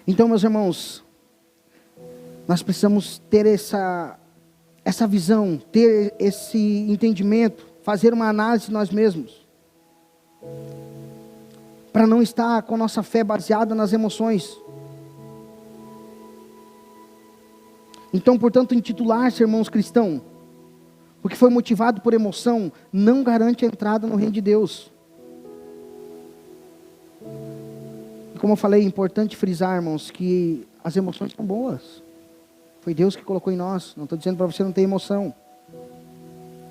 Então, meus irmãos, Nós precisamos ter essa visão, ter esse entendimento, fazer uma análise de nós mesmos, para não estar com a nossa fé baseada nas emoções. Então, portanto, intitular-se, irmãos cristãos, porque foi motivado por emoção, não garante a entrada no reino de Deus. E como eu falei, é importante frisar, irmãos, que as emoções são boas. Foi Deus que colocou em nós. Não estou dizendo para você não ter emoção.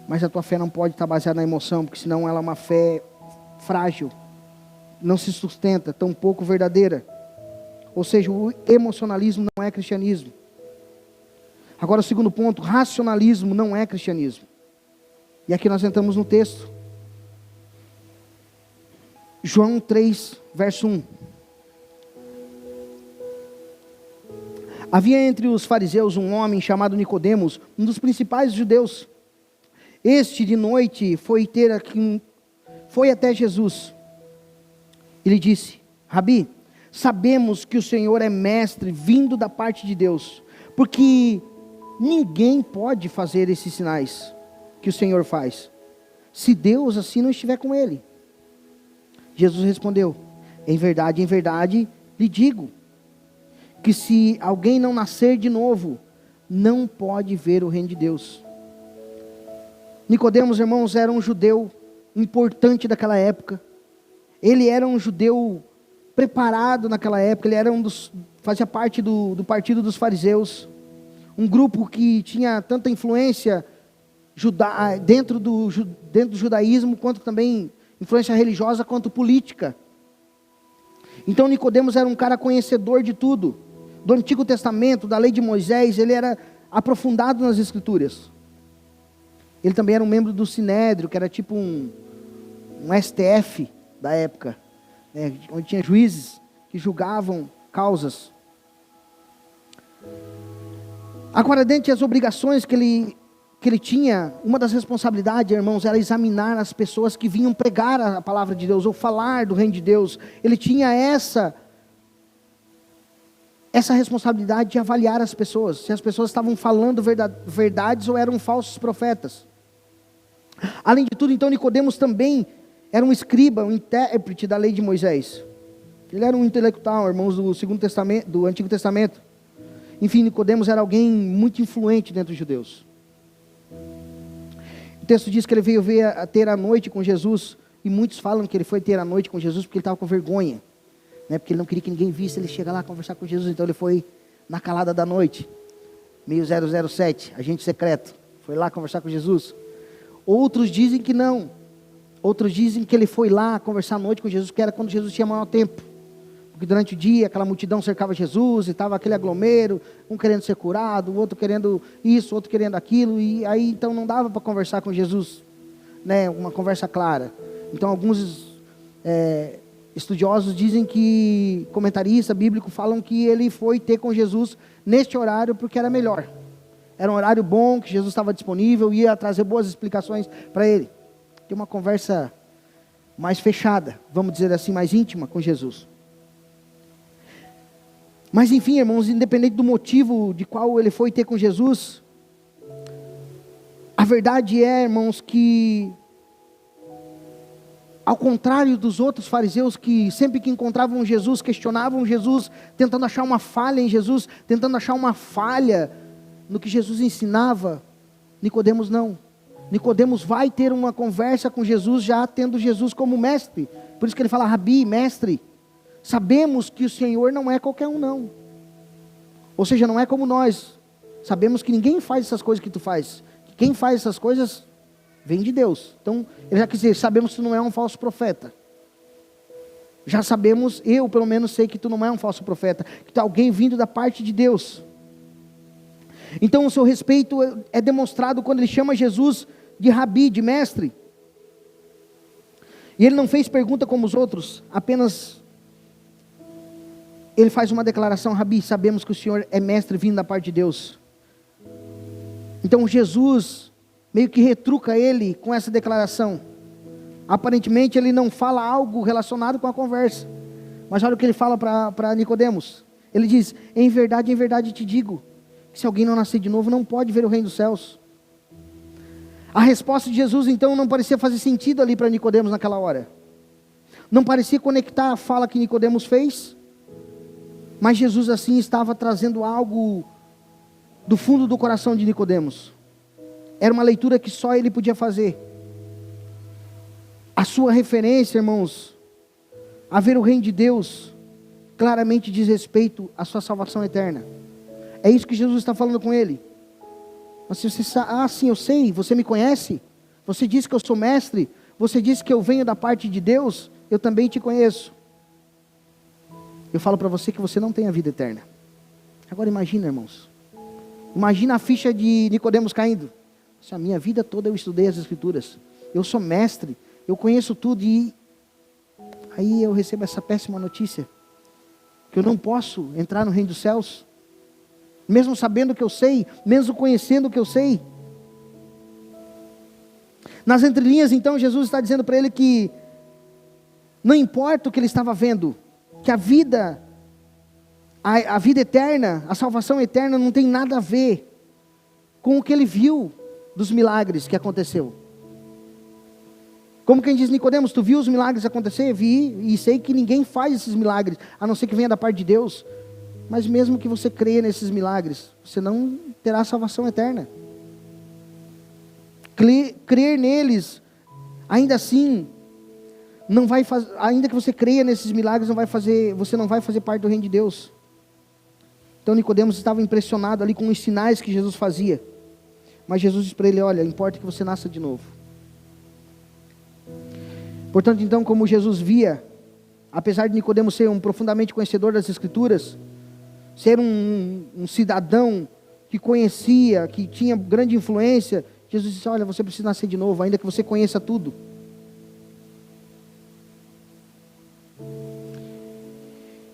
Mas a tua fé não pode estar baseada na emoção, porque senão ela é uma fé frágil. Não se sustenta, tampouco verdadeira. Ou seja, o emocionalismo não é cristianismo. Agora o segundo ponto, racionalismo não é cristianismo. E aqui nós entramos no texto. João 3, verso 1. Havia entre os fariseus um homem chamado Nicodemos, um dos principais judeus. Este de noite foi até Jesus. Ele disse: Rabi, sabemos que o Senhor é mestre vindo da parte de Deus, porque ninguém pode fazer esses sinais que o Senhor faz, se Deus assim não estiver com ele. Jesus respondeu: em verdade, lhe digo, que se alguém não nascer de novo, não pode ver o reino de Deus. Nicodemos, irmãos, era um judeu importante daquela época. Ele era um judeu preparado naquela época. Ele era fazia parte do partido dos fariseus, um grupo que tinha tanta influência dentro do judaísmo, quanto também influência religiosa, quanto política. Então Nicodemos era um cara conhecedor de tudo, do Antigo Testamento, da lei de Moisés. Ele era aprofundado nas Escrituras. Ele também era um membro do Sinédrio, que era tipo um STF da época, né, onde tinha juízes que julgavam causas. Agora, dentre as obrigações que ele tinha, uma das responsabilidades, irmãos, era examinar as pessoas que vinham pregar a palavra de Deus, ou falar do reino de Deus. Ele tinha essa responsabilidade de avaliar as pessoas, se as pessoas estavam falando verdades ou eram falsos profetas. Além de tudo, então, Nicodemos também era um escriba, um intérprete da lei de Moisés. Ele era um intelectual, irmãos, do Antigo Testamento. Enfim, Nicodemos era alguém muito influente dentro dos judeus. O texto diz que ele veio ter a noite com Jesus, e muitos falam que ele foi ter a noite com Jesus porque ele estava com vergonha, né? Porque ele não queria que ninguém visse ele chegar lá conversar com Jesus. Então ele foi na calada da noite, meio 007, agente secreto, foi lá conversar com Jesus. Outros dizem que não. Outros dizem que ele foi lá conversar à noite com Jesus, que era quando Jesus tinha maior tempo. Porque durante o dia aquela multidão cercava Jesus, e estava aquele aglomero, um querendo ser curado, o outro querendo isso, o outro querendo aquilo. E aí então não dava para conversar com Jesus, né, uma conversa clara. Então alguns estudiosos dizem que, comentaristas bíblicos falam que ele foi ter com Jesus neste horário porque era melhor. Era um horário bom, que Jesus estava disponível, ia trazer boas explicações para ele. Ter uma conversa mais fechada, vamos dizer assim, mais íntima com Jesus. Mas enfim, irmãos, independente do motivo de qual ele foi ter com Jesus, a verdade é, irmãos, que ao contrário dos outros fariseus que sempre que encontravam Jesus, questionavam Jesus, tentando achar uma falha em Jesus, tentando achar uma falha no que Jesus ensinava, Nicodemos não. Nicodemos vai ter uma conversa com Jesus, já tendo Jesus como mestre. Por isso que ele fala: Rabi, mestre, sabemos que o Senhor não é qualquer um não. Ou seja, não é como nós. Sabemos que ninguém faz essas coisas que tu faz. Quem faz essas coisas vem de Deus. Então, ele já quis dizer, sabemos que tu não é um falso profeta. Já sabemos, eu pelo menos sei que tu não é um falso profeta, que tu é alguém vindo da parte de Deus. Então o seu respeito é demonstrado quando ele chama Jesus de Rabi, de mestre. E ele não fez pergunta como os outros, apenas ele faz uma declaração: Rabi, sabemos que o Senhor é mestre vindo da parte de Deus. Então Jesus meio que retruca ele com essa declaração. Aparentemente ele não fala algo relacionado com a conversa, mas olha o que ele fala para Nicodemos. Ele diz: em verdade te digo, Se alguém não nascer de novo, não pode ver o reino dos céus. A resposta de Jesus, então, não parecia fazer sentido ali para Nicodemos naquela hora. Não parecia conectar a fala que Nicodemos fez, mas Jesus assim estava trazendo algo do fundo do coração de Nicodemos. Era uma leitura que só ele podia fazer. A sua referência, irmãos, a ver o reino de Deus, claramente diz respeito à sua salvação eterna. É isso que Jesus está falando com ele. Mas se você sim, eu sei, você me conhece, você disse que eu sou mestre, você disse que eu venho da parte de Deus, eu também te conheço. Eu falo para você que você não tem a vida eterna. Agora imagina, irmãos, imagina a ficha de Nicodemos caindo. A minha vida toda eu estudei as Escrituras, eu sou mestre, eu conheço tudo, e aí eu recebo essa péssima notícia, que eu não posso entrar no reino dos céus, mesmo sabendo o que eu sei, mesmo conhecendo o que eu sei. Nas entrelinhas, então, Jesus está dizendo para ele que não importa o que ele estava vendo, que a vida eterna, a salvação eterna não tem nada a ver com o que ele viu dos milagres que aconteceu. Como quem diz, Nicodemos, tu viu os milagres acontecer? Vi, e sei que ninguém faz esses milagres, a não ser que venha da parte de Deus. Mas mesmo que você creia nesses milagres, você não terá salvação eterna. Crer neles, ainda assim, não vai fazer, ainda que você creia nesses milagres, você não vai fazer parte do reino de Deus. Então Nicodemos estava impressionado ali com os sinais que Jesus fazia. Mas Jesus disse para ele, olha, importa que você nasça de novo. Portanto, então, como Jesus via, apesar de Nicodemos ser um profundamente conhecedor das Escrituras, ser um cidadão que conhecia, que tinha grande influência, Jesus disse, olha, você precisa nascer de novo, ainda que você conheça tudo.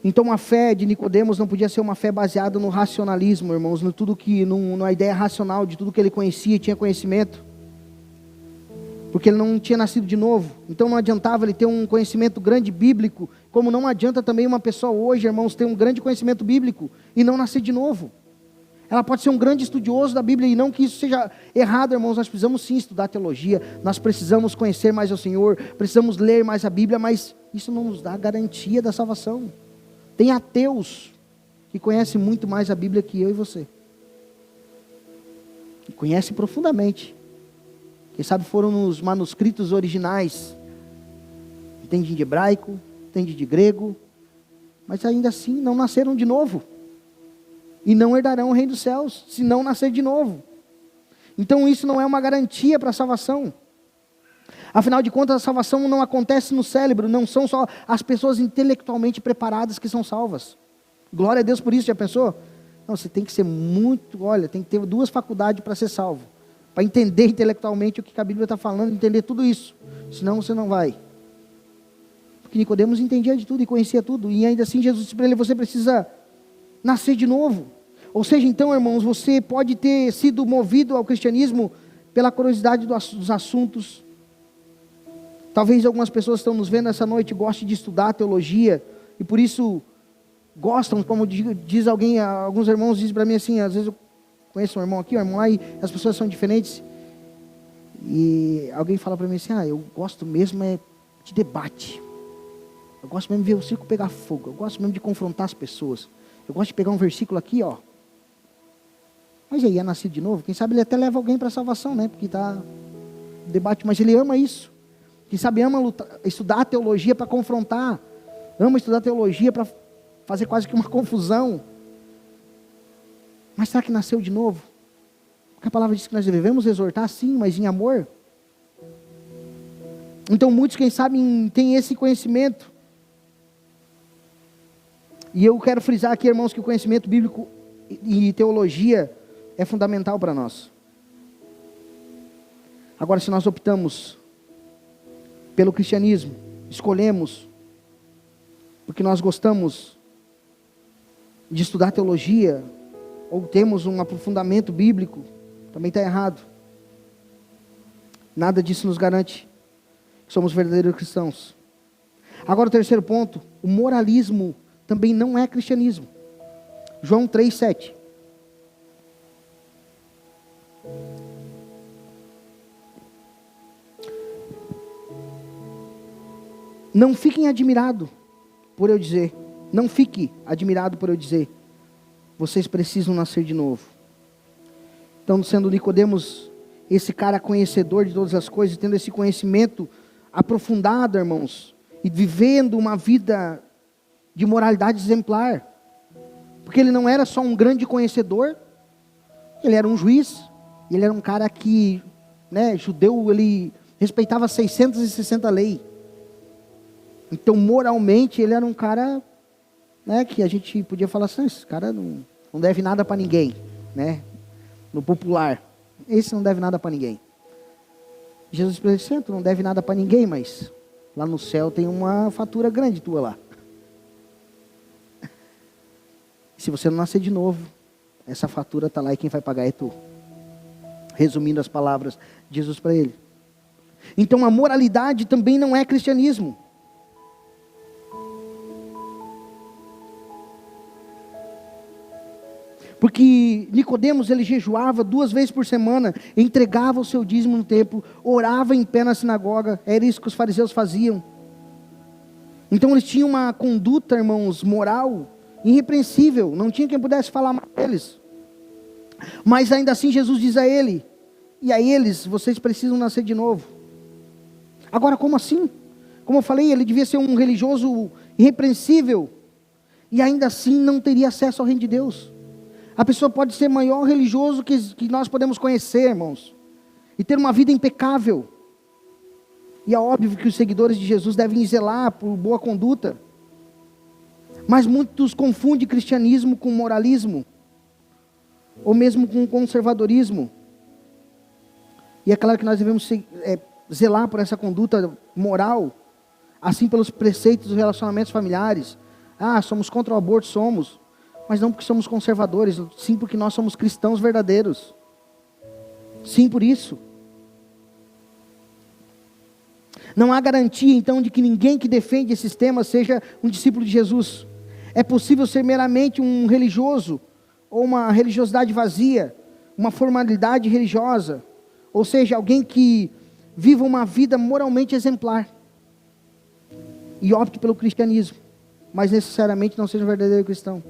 Então a fé de Nicodemos não podia ser uma fé baseada no racionalismo, irmãos, numa ideia racional de tudo que ele conhecia, tinha conhecimento, porque ele não tinha nascido de novo. Então não adiantava ele ter um conhecimento grande bíblico, como não adianta também uma pessoa hoje, irmãos, ter um grande conhecimento bíblico e não nascer de novo. Ela pode ser um grande estudioso da Bíblia, e não que isso seja errado, irmãos. Nós precisamos sim estudar teologia, nós precisamos conhecer mais o Senhor, precisamos ler mais a Bíblia, mas isso não nos dá a garantia da salvação. Tem ateus que conhecem muito mais a Bíblia que eu e você, e conhecem profundamente. Quem sabe foram nos manuscritos originais, entende de hebraico, entende de grego, mas ainda assim não nasceram de novo, e não herdarão o reino dos céus, se não nascer de novo. Então isso não é uma garantia para a salvação. Afinal de contas, a salvação não acontece no cérebro, não são só as pessoas intelectualmente preparadas que são salvas. Glória a Deus por isso, já pensou? Não, você tem que ser tem que ter 2 faculdades para ser salvo, para entender intelectualmente o que a Bíblia está falando, entender tudo isso, senão você não vai. Porque Nicodemos entendia de tudo e conhecia tudo, e ainda assim Jesus disse para ele, você precisa nascer de novo. Ou seja, então, irmãos, você pode ter sido movido ao cristianismo pela curiosidade dos assuntos. Talvez algumas pessoas que estão nos vendo essa noite gostem de estudar teologia, e por isso gostam, como diz alguém, alguns irmãos dizem para mim assim, às vezes eu conheço um irmão aqui, um irmão lá, e as pessoas são diferentes, e alguém fala para mim assim, eu gosto mesmo de debate, eu gosto mesmo de ver o circo pegar fogo, eu gosto mesmo de confrontar as pessoas, eu gosto de pegar um versículo aqui, mas aí é nascido de novo, quem sabe ele até leva alguém para a salvação, né, porque está debate, mas ele ama isso, quem sabe ama estudar teologia para confrontar, ama estudar teologia para fazer quase que uma confusão. Mas será que nasceu de novo? Porque a palavra diz que nós devemos exortar sim, mas em amor. Então muitos, quem sabe, têm esse conhecimento. E eu quero frisar aqui, irmãos, que o conhecimento bíblico e teologia é fundamental para nós. Agora, se nós optamos pelo cristianismo, escolhemos, porque nós gostamos de estudar teologia, ou temos um aprofundamento bíblico, também está errado. Nada disso nos garante que somos verdadeiros cristãos. Agora o terceiro ponto, o moralismo também não é cristianismo. João 3,7. Não fiquem admirados por eu dizer, não fique admirado por eu dizer, vocês precisam nascer de novo. Então, sendo Nicodemos esse cara conhecedor de todas as coisas, tendo esse conhecimento aprofundado, irmãos, e vivendo uma vida de moralidade exemplar, porque ele não era só um grande conhecedor, ele era um juiz, ele era um cara que, judeu, ele respeitava 660 leis. Então, moralmente, ele era um cara, que a gente podia falar assim, esse cara não deve nada para ninguém, no popular. Esse não deve nada para ninguém. Jesus disse, tu não deve nada para ninguém, mas lá no céu tem uma fatura grande tua lá. Se você não nascer de novo, essa fatura está lá e quem vai pagar é tu. Resumindo as palavras de Jesus para ele. Então a moralidade também não é cristianismo. Porque Nicodemos, ele jejuava 2 vezes por semana, entregava o seu dízimo no templo, orava em pé na sinagoga, era isso que os fariseus faziam. Então eles tinham uma conduta, irmãos, moral, irrepreensível, não tinha quem pudesse falar mal deles. Mas ainda assim Jesus diz a ele, e a eles, vocês precisam nascer de novo. Agora como assim? Como eu falei, ele devia ser um religioso irrepreensível, e ainda assim não teria acesso ao reino de Deus. A pessoa pode ser o maior religioso que nós podemos conhecer, irmãos, e ter uma vida impecável. E é óbvio que os seguidores de Jesus devem zelar por boa conduta. Mas muitos confundem cristianismo com moralismo, ou mesmo com conservadorismo. E é claro que nós devemos zelar por essa conduta moral, assim pelos preceitos dos relacionamentos familiares. Somos contra o aborto, somos. Mas não porque somos conservadores, sim porque nós somos cristãos verdadeiros. Sim por isso. Não há garantia então de que ninguém que defende esses temas seja um discípulo de Jesus. É possível ser meramente um religioso, ou uma religiosidade vazia, uma formalidade religiosa, ou seja, alguém que viva uma vida moralmente exemplar e opte pelo cristianismo, mas necessariamente não seja um verdadeiro cristão.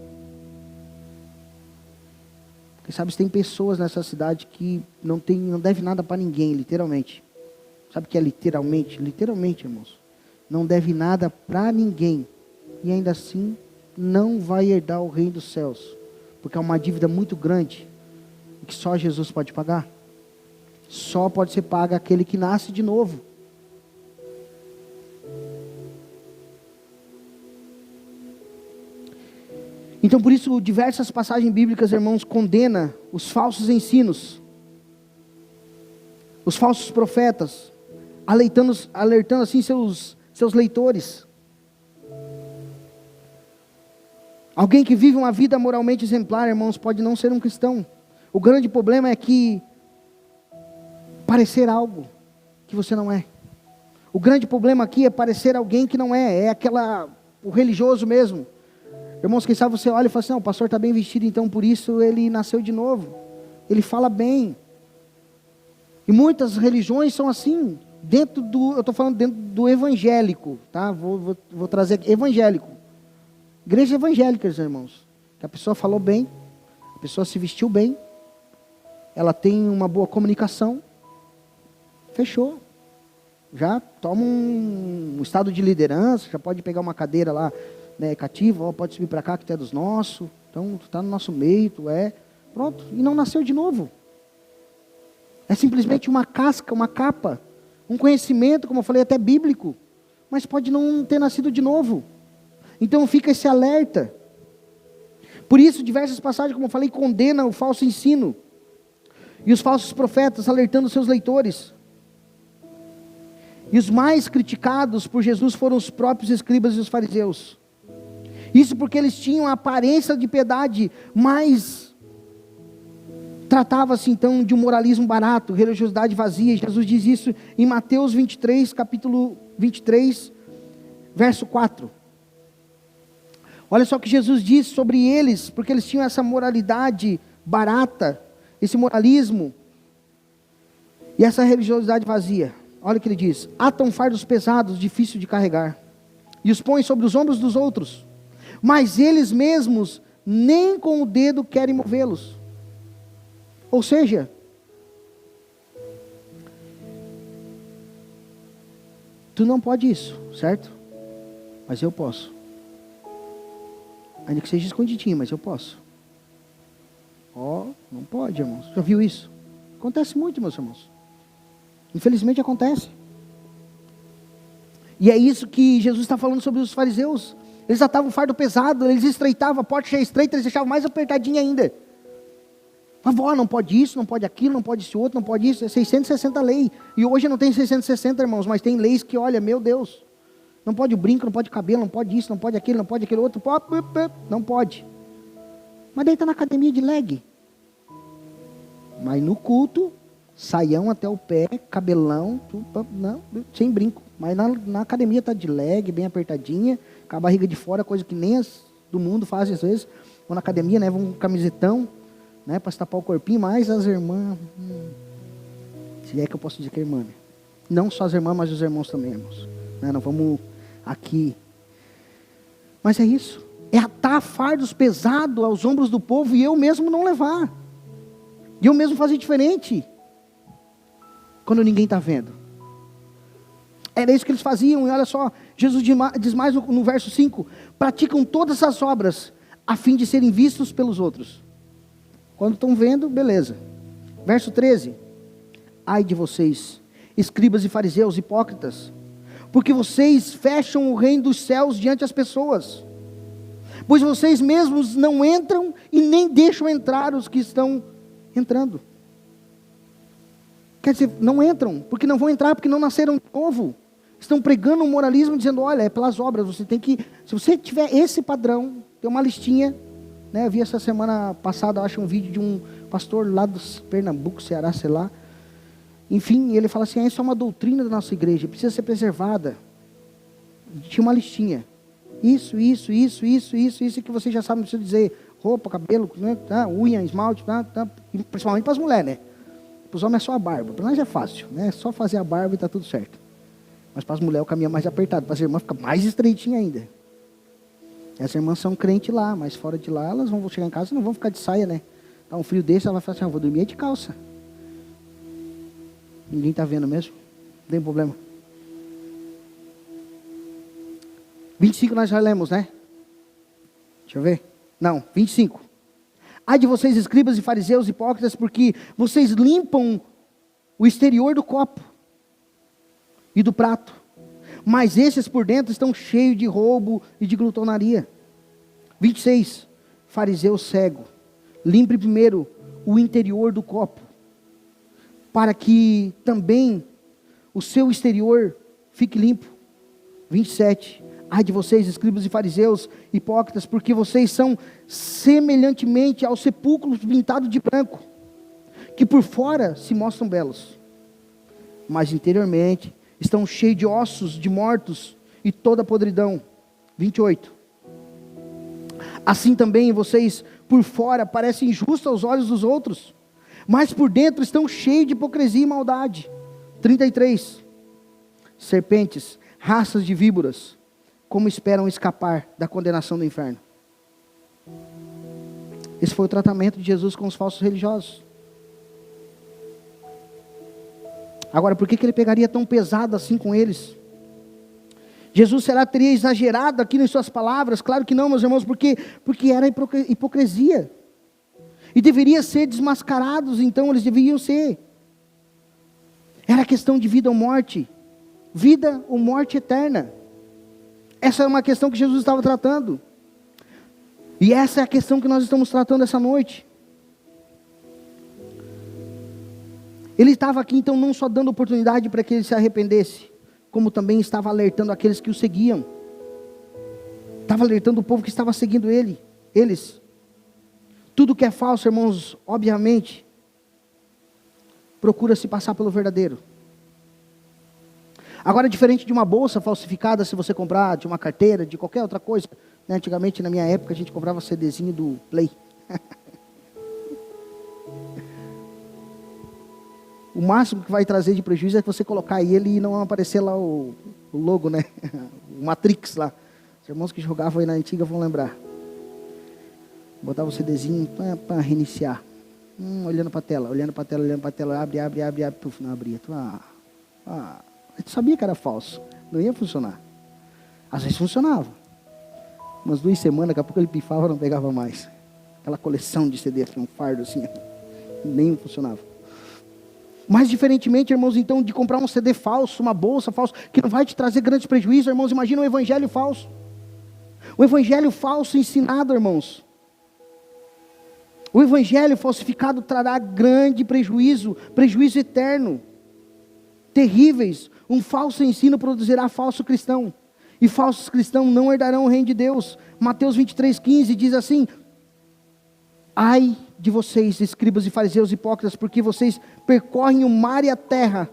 Porque sabe, tem pessoas nessa cidade que não deve nada para ninguém, literalmente. Sabe o que é literalmente? Literalmente, irmãos. Não deve nada para ninguém. E ainda assim, não vai herdar o reino dos céus. Porque é uma dívida muito grande, que só Jesus pode pagar. Só pode ser paga aquele que nasce de novo. Então por isso diversas passagens bíblicas, irmãos, condena os falsos ensinos, os falsos profetas, alertando assim seus leitores. Alguém que vive uma vida moralmente exemplar, irmãos, pode não ser um cristão. O grande problema é que parecer algo que você não é. O grande problema aqui é parecer alguém que não é o religioso mesmo. Irmãos, quem sabe você olha e fala assim, não, o pastor está bem vestido, então por isso ele nasceu de novo. Ele fala bem. E muitas religiões são assim, eu estou falando dentro do evangélico, tá? Vou trazer aqui, evangélico. Igrejas evangélicas, irmãos, que a pessoa falou bem, a pessoa se vestiu bem, ela tem uma boa comunicação, fechou. Já toma um estado de liderança, já pode pegar uma cadeira lá, cativa, pode subir para cá que tu é dos nossos, então tu está no nosso meio, pronto, e não nasceu de novo. É simplesmente uma casca, uma capa, um conhecimento, como eu falei, até bíblico, mas pode não ter nascido de novo. Então fica esse alerta. Por isso diversas passagens, como eu falei, condenam o falso ensino, e os falsos profetas alertando seus leitores. E os mais criticados por Jesus foram os próprios escribas e os fariseus. Isso porque eles tinham a aparência de piedade, mas tratava-se então de um moralismo barato, religiosidade vazia. Jesus diz isso em Mateus 23, capítulo 23, verso 4. Olha só o que Jesus diz sobre eles, porque eles tinham essa moralidade barata, esse moralismo e essa religiosidade vazia. Olha o que ele diz: atam fardos pesados, difícil de carregar, e os põem sobre os ombros dos outros, mas eles mesmos nem com o dedo querem movê-los. Ou seja, tu não pode isso, certo? Mas eu posso. Ainda que seja escondidinho, mas eu posso. Não pode, irmãos. Já viu isso? Acontece muito, meus irmãos. Infelizmente acontece. E é isso que Jesus está falando sobre os fariseus. Eles atavam o fardo pesado, eles estreitavam, a porta cheia estreita, eles deixavam mais apertadinha ainda. Mas, não pode isso, não pode aquilo, não pode esse outro, não pode isso. É 660 lei. E hoje não tem 660, irmãos, mas tem leis que, olha, meu Deus. Não pode o brinco, não pode o cabelo, não pode isso, não pode aquilo, não pode aquele outro. Não pode. Mas daí está na academia de leg. Mas no culto, saião até o pé, cabelão, não, sem brinco. Mas na academia está de leg, bem apertadinha, com a barriga de fora, coisa que nem as do mundo fazem às vezes. Vão na academia, né, vão um camisetão, né, para se tapar o corpinho, mas as irmãs, se é que eu posso dizer que é irmã, né? Não só as irmãs, mas os irmãos também, irmãos. Né, não vamos aqui. Mas é isso. É atar fardos pesados aos ombros do povo e eu mesmo não levar. E eu mesmo fazer diferente. Quando ninguém está vendo. Era isso que eles faziam. E olha só, Jesus diz mais no verso 5. Praticam todas as obras a fim de serem vistos pelos outros. Quando estão vendo, beleza. Verso 13. Ai de vocês, escribas e fariseus, hipócritas, porque vocês fecham o reino dos céus diante das pessoas. Pois vocês mesmos não entram e nem deixam entrar os que estão entrando. Quer dizer, não entram, porque não vão entrar, porque não nasceram de novo. Estão pregando um moralismo, dizendo, olha, é pelas obras, você tem que, se você tiver esse padrão, tem uma listinha, né? Eu vi essa semana passada, acho um vídeo de um pastor lá do Pernambuco, Ceará, sei lá. Enfim, ele fala assim, isso é uma doutrina da nossa igreja, precisa ser preservada. Tinha uma listinha. Isso que você já sabe, não precisa dizer roupa, cabelo, né, tá, unha, esmalte, tá, principalmente para as mulheres, né? Para os homens é só a barba, para nós é fácil, né? É só fazer a barba e está tudo certo. Mas para as mulheres o caminho é mais apertado, para as irmãs fica mais estreitinho ainda. As irmãs são crentes lá, mas fora de lá elas vão chegar em casa e não vão ficar de saia, né? Tá um frio desse, ela vai falar assim, vou dormir de calça. Ninguém está vendo mesmo, não tem problema. 25 nós já lemos, né? Deixa eu ver. Não, 25. Ai de vocês, escribas e fariseus hipócritas, porque vocês limpam o exterior do copo e do prato, mas esses por dentro estão cheios de roubo e de glutonaria. 26. Fariseu cego, limpe primeiro o interior do copo, para que também o seu exterior fique limpo. 27. Ai de vocês, escribas e fariseus, hipócritas, porque vocês são semelhantemente aos sepulcros pintados de branco, que por fora se mostram belos, mas interiormente estão cheios de ossos de mortos e toda podridão. 28. Assim também vocês por fora parecem justos aos olhos dos outros, mas por dentro estão cheios de hipocrisia e maldade. 33. Serpentes, raças de víboras, como esperam escapar da condenação do inferno? Esse foi o tratamento de Jesus com os falsos religiosos. Agora, por que ele pegaria tão pesado assim com eles? Jesus teria exagerado aqui nas suas palavras? Claro que não, meus irmãos, porque era hipocrisia. E deveria ser desmascarados, então eles deveriam ser. Era questão de vida ou morte. Vida ou morte eterna. Essa é uma questão que Jesus estava tratando. E essa é a questão que nós estamos tratando essa noite. Ele estava aqui então não só dando oportunidade para que ele se arrependesse, como também estava alertando aqueles que o seguiam. Estava alertando o povo que estava seguindo eles. Tudo que é falso, irmãos, obviamente, procura se passar pelo verdadeiro. Agora, diferente de uma bolsa falsificada, se você comprar, de uma carteira, de qualquer outra coisa, né? Antigamente, na minha época, a gente comprava CDzinho do Play. O máximo que vai trazer de prejuízo é que você colocar ele e não aparecer lá o logo, né? Matrix lá. Os irmãos que jogavam aí na antiga vão lembrar. Botava o CDzinho para reiniciar. Olhando para a tela, abre, puf, não abria. A gente sabia que era falso, não ia funcionar. Às vezes funcionava. Umas 2 semanas, daqui a pouco ele pifava, não pegava mais. Aquela coleção de CD, um fardo assim, nem funcionava. Mas diferentemente, irmãos, então, de comprar um CD falso, uma bolsa falsa, que não vai te trazer grandes prejuízos, irmãos, imagina um evangelho falso. O evangelho falso ensinado, irmãos. O evangelho falsificado trará grande prejuízo, prejuízo eterno. Terríveis. Um falso ensino produzirá falso cristão. E falsos cristãos não herdarão o reino de Deus. Mateus 23:15 diz assim: ai de vocês, escribas e fariseus hipócritas, porque vocês percorrem o mar e a terra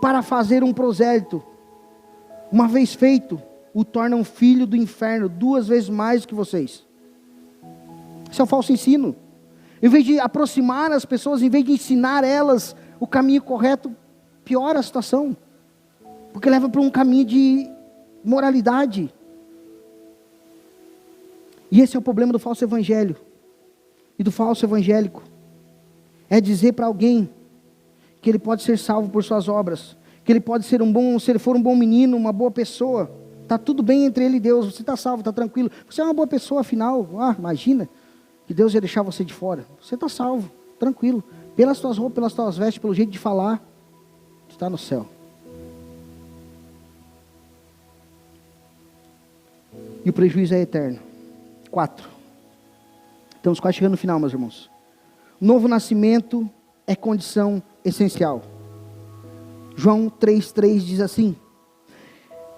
para fazer um prosélito. Uma vez feito, o tornam filho do inferno 2 vezes mais que vocês. Isso é um falso ensino. Em vez de aproximar as pessoas, em vez de ensinar elas o caminho correto, piora a situação. Porque leva para um caminho de moralidade. E esse é o problema do falso evangelho e do falso evangélico. É dizer para alguém que ele pode ser salvo por suas obras, que ele pode ser se ele for um bom menino, uma boa pessoa, está tudo bem entre ele e Deus, você está salvo, está tranquilo, você é uma boa pessoa afinal, imagina que Deus ia deixar você de fora, você está salvo, tranquilo, pelas tuas roupas, pelas tuas vestes, pelo jeito de falar, está no céu. E o prejuízo é eterno. 4. Estamos quase chegando no final, meus irmãos. Novo nascimento é condição essencial. João 3,3 diz assim: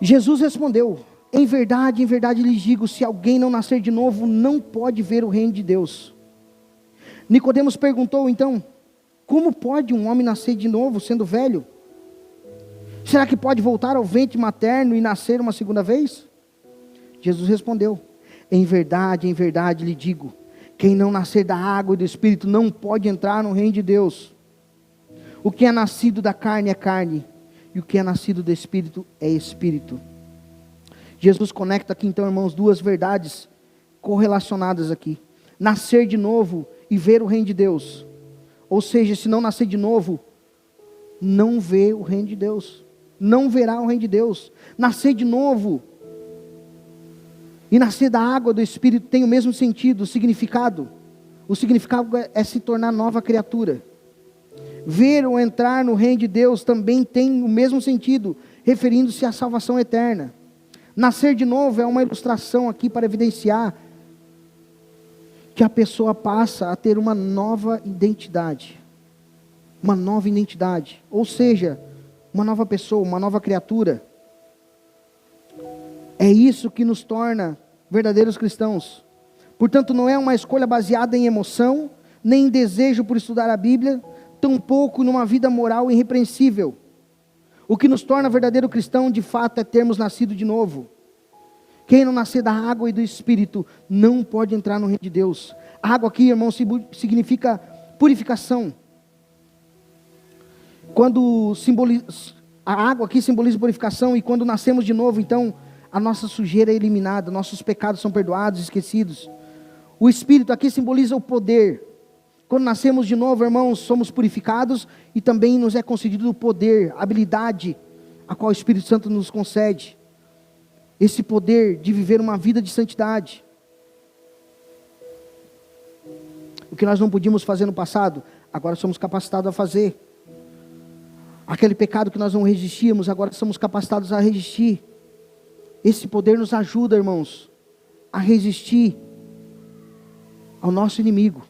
Jesus respondeu: em verdade lhes digo, se alguém não nascer de novo, não pode ver o reino de Deus. Nicodemos perguntou então: como pode um homem nascer de novo, sendo velho? Será que pode voltar ao ventre materno e nascer uma segunda vez? Jesus respondeu: em verdade lhe digo, quem não nascer da água e do Espírito não pode entrar no reino de Deus. O que é nascido da carne é carne, e o que é nascido do Espírito é Espírito. Jesus conecta aqui então, irmãos, 2 verdades correlacionadas aqui: nascer de novo e ver o reino de Deus. Ou seja, se não nascer de novo, não vê o reino de Deus, não verá o reino de Deus. Nascer de novo e nascer da água do Espírito tem o mesmo sentido, o significado. O significado é se tornar nova criatura. Ver ou entrar no reino de Deus também tem o mesmo sentido, referindo-se à salvação eterna. Nascer de novo é uma ilustração aqui para evidenciar que a pessoa passa a ter uma nova identidade. Uma nova identidade. Ou seja, uma nova pessoa, uma nova criatura. É isso que nos torna verdadeiros cristãos. Portanto, não é uma escolha baseada em emoção, nem em desejo por estudar a Bíblia, tampouco numa vida moral irrepreensível. O que nos torna verdadeiro cristão, de fato, é termos nascido de novo. Quem não nascer da água e do Espírito, não pode entrar no reino de Deus. A água aqui, irmão, significa purificação. A água aqui simboliza purificação, e quando nascemos de novo, então, a nossa sujeira é eliminada, nossos pecados são perdoados, esquecidos. O Espírito aqui simboliza o poder. Quando nascemos de novo, irmãos, somos purificados e também nos é concedido o poder, a habilidade, a qual o Espírito Santo nos concede. Esse poder de viver uma vida de santidade. O que nós não podíamos fazer no passado, agora somos capacitados a fazer. Aquele pecado que nós não resistíamos, agora somos capacitados a resistir. Esse poder nos ajuda, irmãos, a resistir ao nosso inimigo.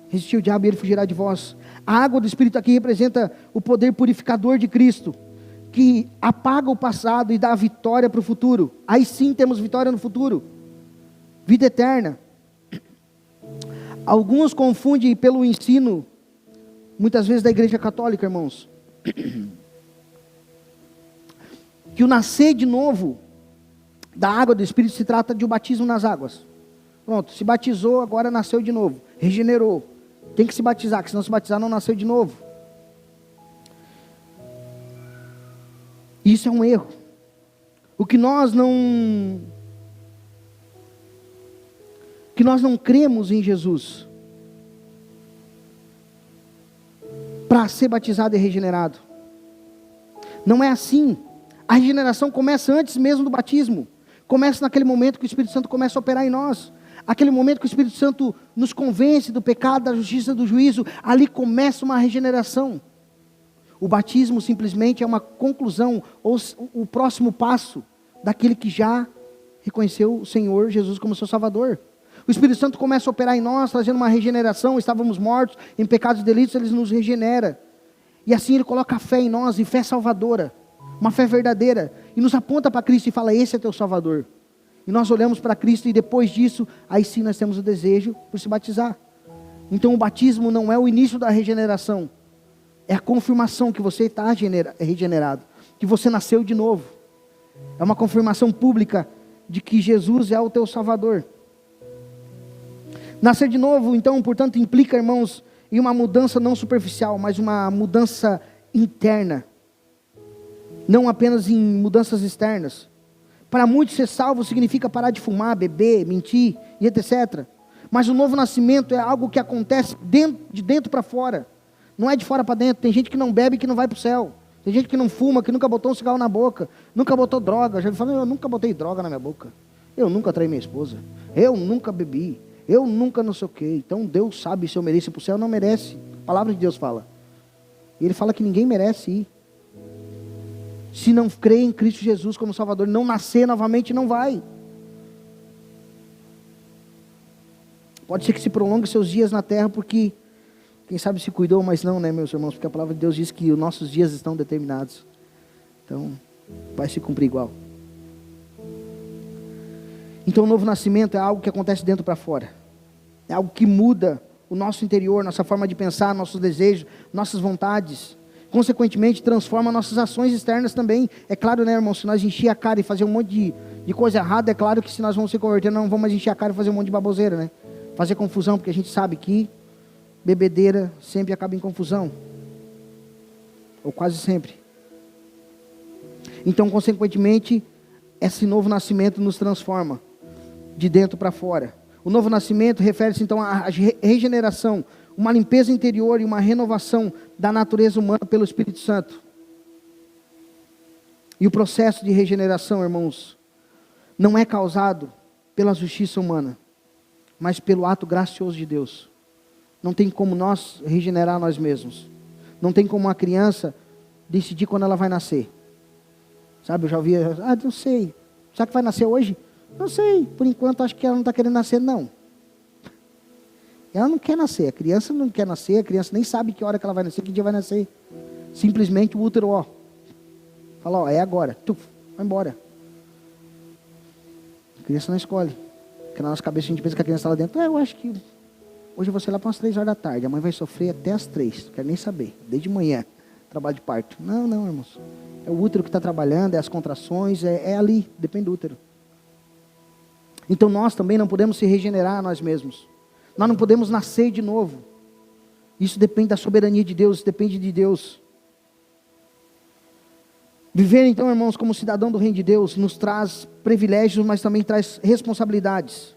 Resistir o diabo e ele fugirá de vós. A água do Espírito aqui representa o poder purificador de Cristo, que apaga o passado e dá vitória para o futuro. Aí sim temos vitória no futuro. Vida eterna. Alguns confundem pelo ensino, muitas vezes da igreja católica, irmãos, que o nascer de novo da água do Espírito se trata de um batismo nas águas. Pronto, se batizou, agora nasceu de novo, regenerou. Tem que se batizar, que se não se batizar não nasceu de novo. Isso é um erro. O que nós não cremos em Jesus para ser batizado e regenerado. Não é assim. A regeneração começa antes mesmo do batismo. Começa naquele momento que o Espírito Santo começa a operar em nós. Aquele momento que o Espírito Santo nos convence do pecado, da justiça, do juízo. Ali começa uma regeneração. O batismo simplesmente é uma conclusão, ou o próximo passo daquele que já reconheceu o Senhor Jesus como seu Salvador. O Espírito Santo começa a operar em nós, trazendo uma regeneração. Estávamos mortos em pecados e delitos, Ele nos regenera. E assim Ele coloca a fé em nós, e fé salvadora, uma fé verdadeira, e nos aponta para Cristo e fala: esse é teu Salvador. E nós olhamos para Cristo, e depois disso, aí sim nós temos o desejo por se batizar. Então o batismo não é o início da regeneração, é a confirmação que você está regenerado, que você nasceu de novo. É uma confirmação pública de que Jesus é o teu Salvador. Nascer de novo, então, portanto, implica, irmãos, em uma mudança não superficial, mas uma mudança interna. Não apenas em mudanças externas. Para muitos, ser salvo significa parar de fumar, beber, mentir e etc. Mas o novo nascimento é algo que acontece de dentro para fora. Não é de fora para dentro. Tem gente que não bebe e que não vai para o céu. Tem gente que não fuma, que nunca botou um cigarro na boca, nunca botou droga. Já falou: eu nunca botei droga na minha boca. Eu nunca traí minha esposa. Eu nunca bebi. Eu nunca não sei o quê. Então Deus sabe se eu mereço ir para o céu ou não merece. A palavra de Deus fala. E Ele fala que ninguém merece ir. Se não crê em Cristo Jesus como Salvador, não nascer novamente, não vai. Pode ser que se prolongue seus dias na terra, porque quem sabe se cuidou, mas não, né, meus irmãos? Porque a palavra de Deus diz que os nossos dias estão determinados. Então, vai se cumprir igual. Então o novo nascimento é algo que acontece dentro para fora. É algo que muda o nosso interior, nossa forma de pensar, nossos desejos, nossas vontades. Consequentemente, transforma nossas ações externas também. É claro, né, irmão? Se nós encher a cara e fazer um monte de coisa errada, é claro que se nós vamos se converter, não vamos mais encher a cara e fazer um monte de baboseira, né? Fazer confusão, porque a gente sabe que bebedeira sempre acaba em confusão. Ou quase sempre. Então, consequentemente, esse novo nascimento nos transforma de dentro para fora. O novo nascimento refere-se então à regeneração, uma limpeza interior e uma renovação da natureza humana pelo Espírito Santo. E o processo de regeneração, irmãos, não é causado pela justiça humana, mas pelo ato gracioso de Deus. Não tem como nós regenerar nós mesmos. Não tem como uma criança decidir quando ela vai nascer. Sabe, eu já ouvi: não sei. Será que vai nascer hoje? Não sei. Por enquanto acho que ela não está querendo nascer, não. Ela não quer nascer. A criança não quer nascer. A criança nem sabe que hora que ela vai nascer, que dia vai nascer. Simplesmente o útero, fala: é agora. Vai embora. A criança não escolhe. Porque na nossa cabeça a gente pensa que a criança está lá dentro. Eu acho que hoje eu vou ser lá para umas 3 horas da tarde. A mãe vai sofrer até as 3. Não quero nem saber. Desde manhã. Trabalho de parto. Não, irmãos. É o útero que está trabalhando, é as contrações, é ali, depende do útero. Então nós também não podemos se regenerar a nós mesmos. Nós não podemos nascer de novo. Isso depende da soberania de Deus, depende de Deus. Viver então, irmãos, como cidadão do reino de Deus, nos traz privilégios, mas também traz responsabilidades.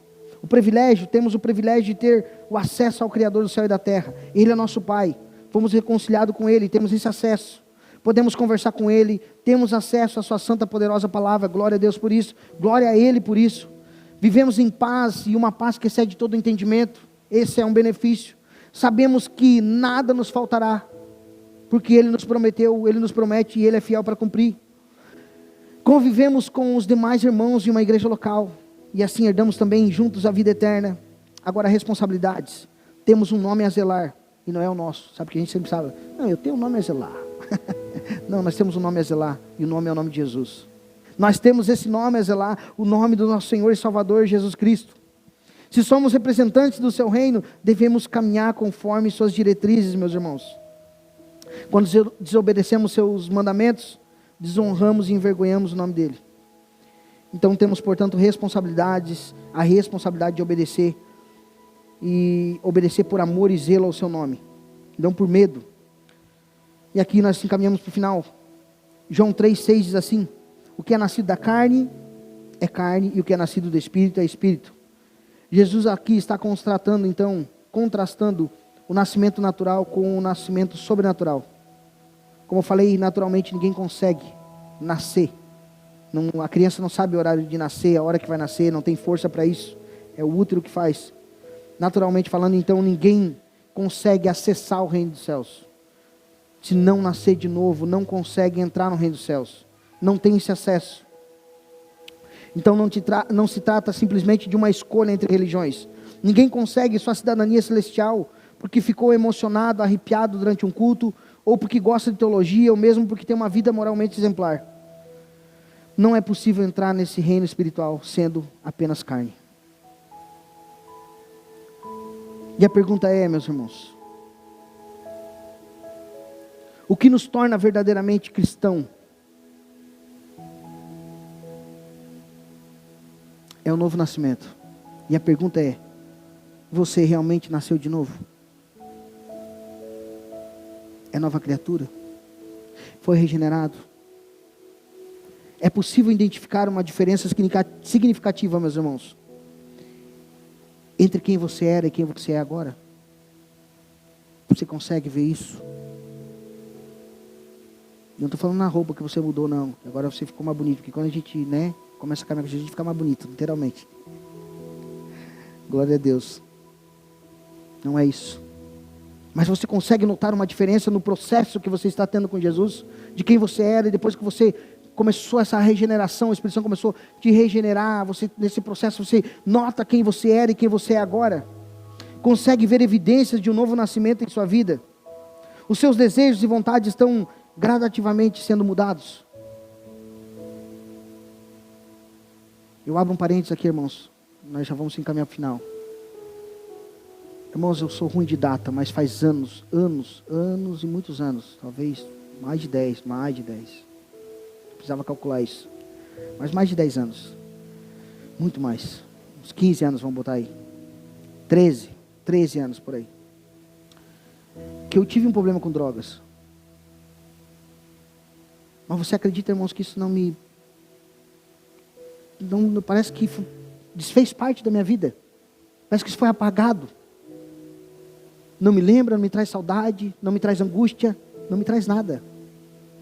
Temos o privilégio de ter o acesso ao Criador do céu e da terra. Ele é nosso Pai. Fomos reconciliados com Ele, temos esse acesso. Podemos conversar com Ele, temos acesso à sua santa, poderosa palavra. Glória a Deus por isso, glória a Ele por isso. Vivemos em paz, e uma paz que excede todo o entendimento. Esse é um benefício. Sabemos que nada nos faltará, porque Ele nos prometeu, Ele nos promete e Ele é fiel para cumprir. Convivemos com os demais irmãos de uma igreja local, e assim herdamos também juntos a vida eterna. Agora, responsabilidades. Temos um nome a zelar, e não é o nosso. Sabe que a gente sempre sabe: não, eu tenho um nome a zelar. Não, nós temos um nome a zelar, e o nome é o nome de Jesus. Nós temos esse nome a zelar, o nome do nosso Senhor e Salvador Jesus Cristo. Se somos representantes do seu reino, devemos caminhar conforme suas diretrizes, meus irmãos. Quando desobedecemos seus mandamentos, desonramos e envergonhamos o nome dele. Então temos, portanto, responsabilidades, a responsabilidade de obedecer, e obedecer por amor e zelo ao seu nome, não por medo. E aqui nós encaminhamos para o final. João 3,6 diz assim: O que é nascido da carne é carne, e o que é nascido do Espírito é Espírito. Jesus aqui está contrastando o nascimento natural com o nascimento sobrenatural. Como eu falei, naturalmente ninguém consegue nascer. A criança não sabe o horário de nascer, a hora que vai nascer, não tem força para isso. É o útero que faz. Naturalmente falando, então, ninguém consegue acessar o reino dos céus. Se não nascer de novo, não consegue entrar no reino dos céus. Não tem esse acesso. Então não se trata simplesmente de uma escolha entre religiões. Ninguém consegue sua cidadania celestial porque ficou emocionado, arrepiado durante um culto, ou porque gosta de teologia, ou mesmo porque tem uma vida moralmente exemplar. Não é possível entrar nesse reino espiritual sendo apenas carne. E a pergunta é, meus irmãos, o que nos torna verdadeiramente cristão é o novo nascimento. E a pergunta é, você realmente nasceu de novo? É nova criatura? Foi regenerado? É possível identificar uma diferença significativa, meus irmãos, entre quem você era e quem você é agora? Você consegue ver isso? Eu não estou falando na roupa que você mudou, não. Agora você ficou mais bonito. Porque quando a gente, começa a caminhar com Jesus, a gente fica mais bonito, literalmente. Glória a Deus. Não é isso. Mas você consegue notar uma diferença no processo que você está tendo com Jesus? De quem você era e depois que você começou essa regeneração, a Espírito Santo começou a te regenerar, nesse processo você nota quem você era e quem você é agora? Consegue ver evidências de um novo nascimento em sua vida? Os seus desejos e vontades estão gradativamente sendo mudados? Eu abro um parênteses aqui, irmãos. Nós já vamos encaminhar para o final. Irmãos, eu sou ruim de data, mas faz anos e muitos anos. Talvez mais de 10. Precisava calcular isso. Mas mais de 10 anos. Muito mais. Uns 15 anos, vamos botar aí. 13 anos por aí. Que eu tive um problema com drogas. Mas você acredita, irmãos, que isso não parece que desfez parte da minha vida? Parece que isso foi apagado. Não me lembra, não me traz saudade, não me traz angústia, não me traz nada.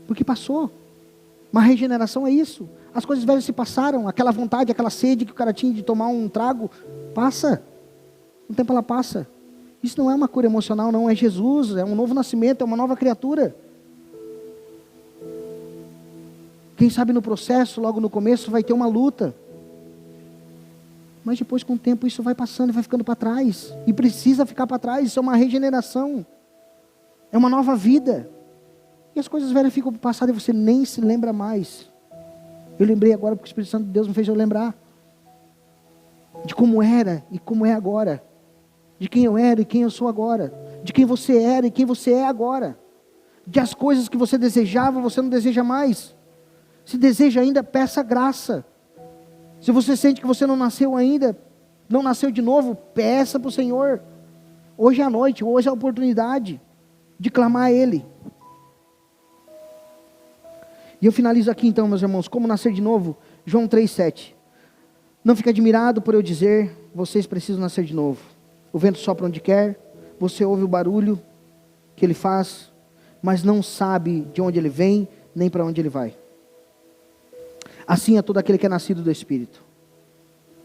Porque passou. Uma regeneração é isso. As coisas velhas se passaram, aquela vontade, aquela sede que o cara tinha de tomar um trago, passa. Um tempo ela passa. Isso não é uma cura emocional, não, é Jesus, é um novo nascimento, é uma nova criatura. Quem sabe no processo, logo no começo, vai ter uma luta. Mas depois, com o tempo, isso vai passando e vai ficando para trás. E precisa ficar para trás, isso é uma regeneração. É uma nova vida. E as coisas velhas ficam para o passado e você nem se lembra mais. Eu lembrei agora porque o Espírito Santo de Deus me fez eu lembrar. De como era e como é agora. De quem eu era e quem eu sou agora. De quem você era e quem você é agora. De as coisas que você desejava, você não deseja mais. Se deseja ainda, peça graça. Se você sente que você não nasceu ainda, não nasceu de novo, peça para o Senhor. Hoje é a noite, hoje é a oportunidade de clamar a Ele. E eu finalizo aqui então, meus irmãos, como nascer de novo? João 3,7. Não fique admirado por eu dizer, vocês precisam nascer de novo. O vento sopra onde quer, você ouve o barulho que ele faz, mas não sabe de onde ele vem, nem para onde ele vai. Assim é todo aquele que é nascido do Espírito.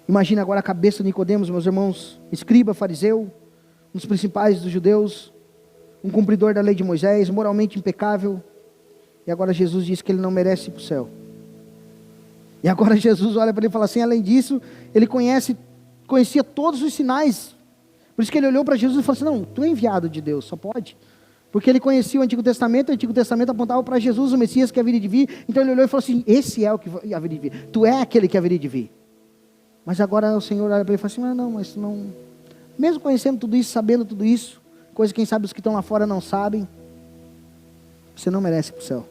Imagina agora a cabeça de Nicodemos, meus irmãos, escriba, fariseu, um dos principais dos judeus, um cumpridor da lei de Moisés, moralmente impecável, e agora Jesus diz que ele não merece ir para o céu. E agora Jesus olha para ele e fala assim, além disso, ele conhecia todos os sinais, por isso que ele olhou para Jesus e falou assim, não, tu é enviado de Deus, só pode. Porque ele conhecia o Antigo Testamento apontava para Jesus, o Messias que haveria de vir. Então ele olhou e falou assim, esse é o que haveria de vir. Tu é aquele que haveria de vir. Mas agora o Senhor olha para ele e fala assim, mas não. Mesmo conhecendo tudo isso, sabendo tudo isso, coisa que quem sabe os que estão lá fora não sabem, você não merece ir para o céu.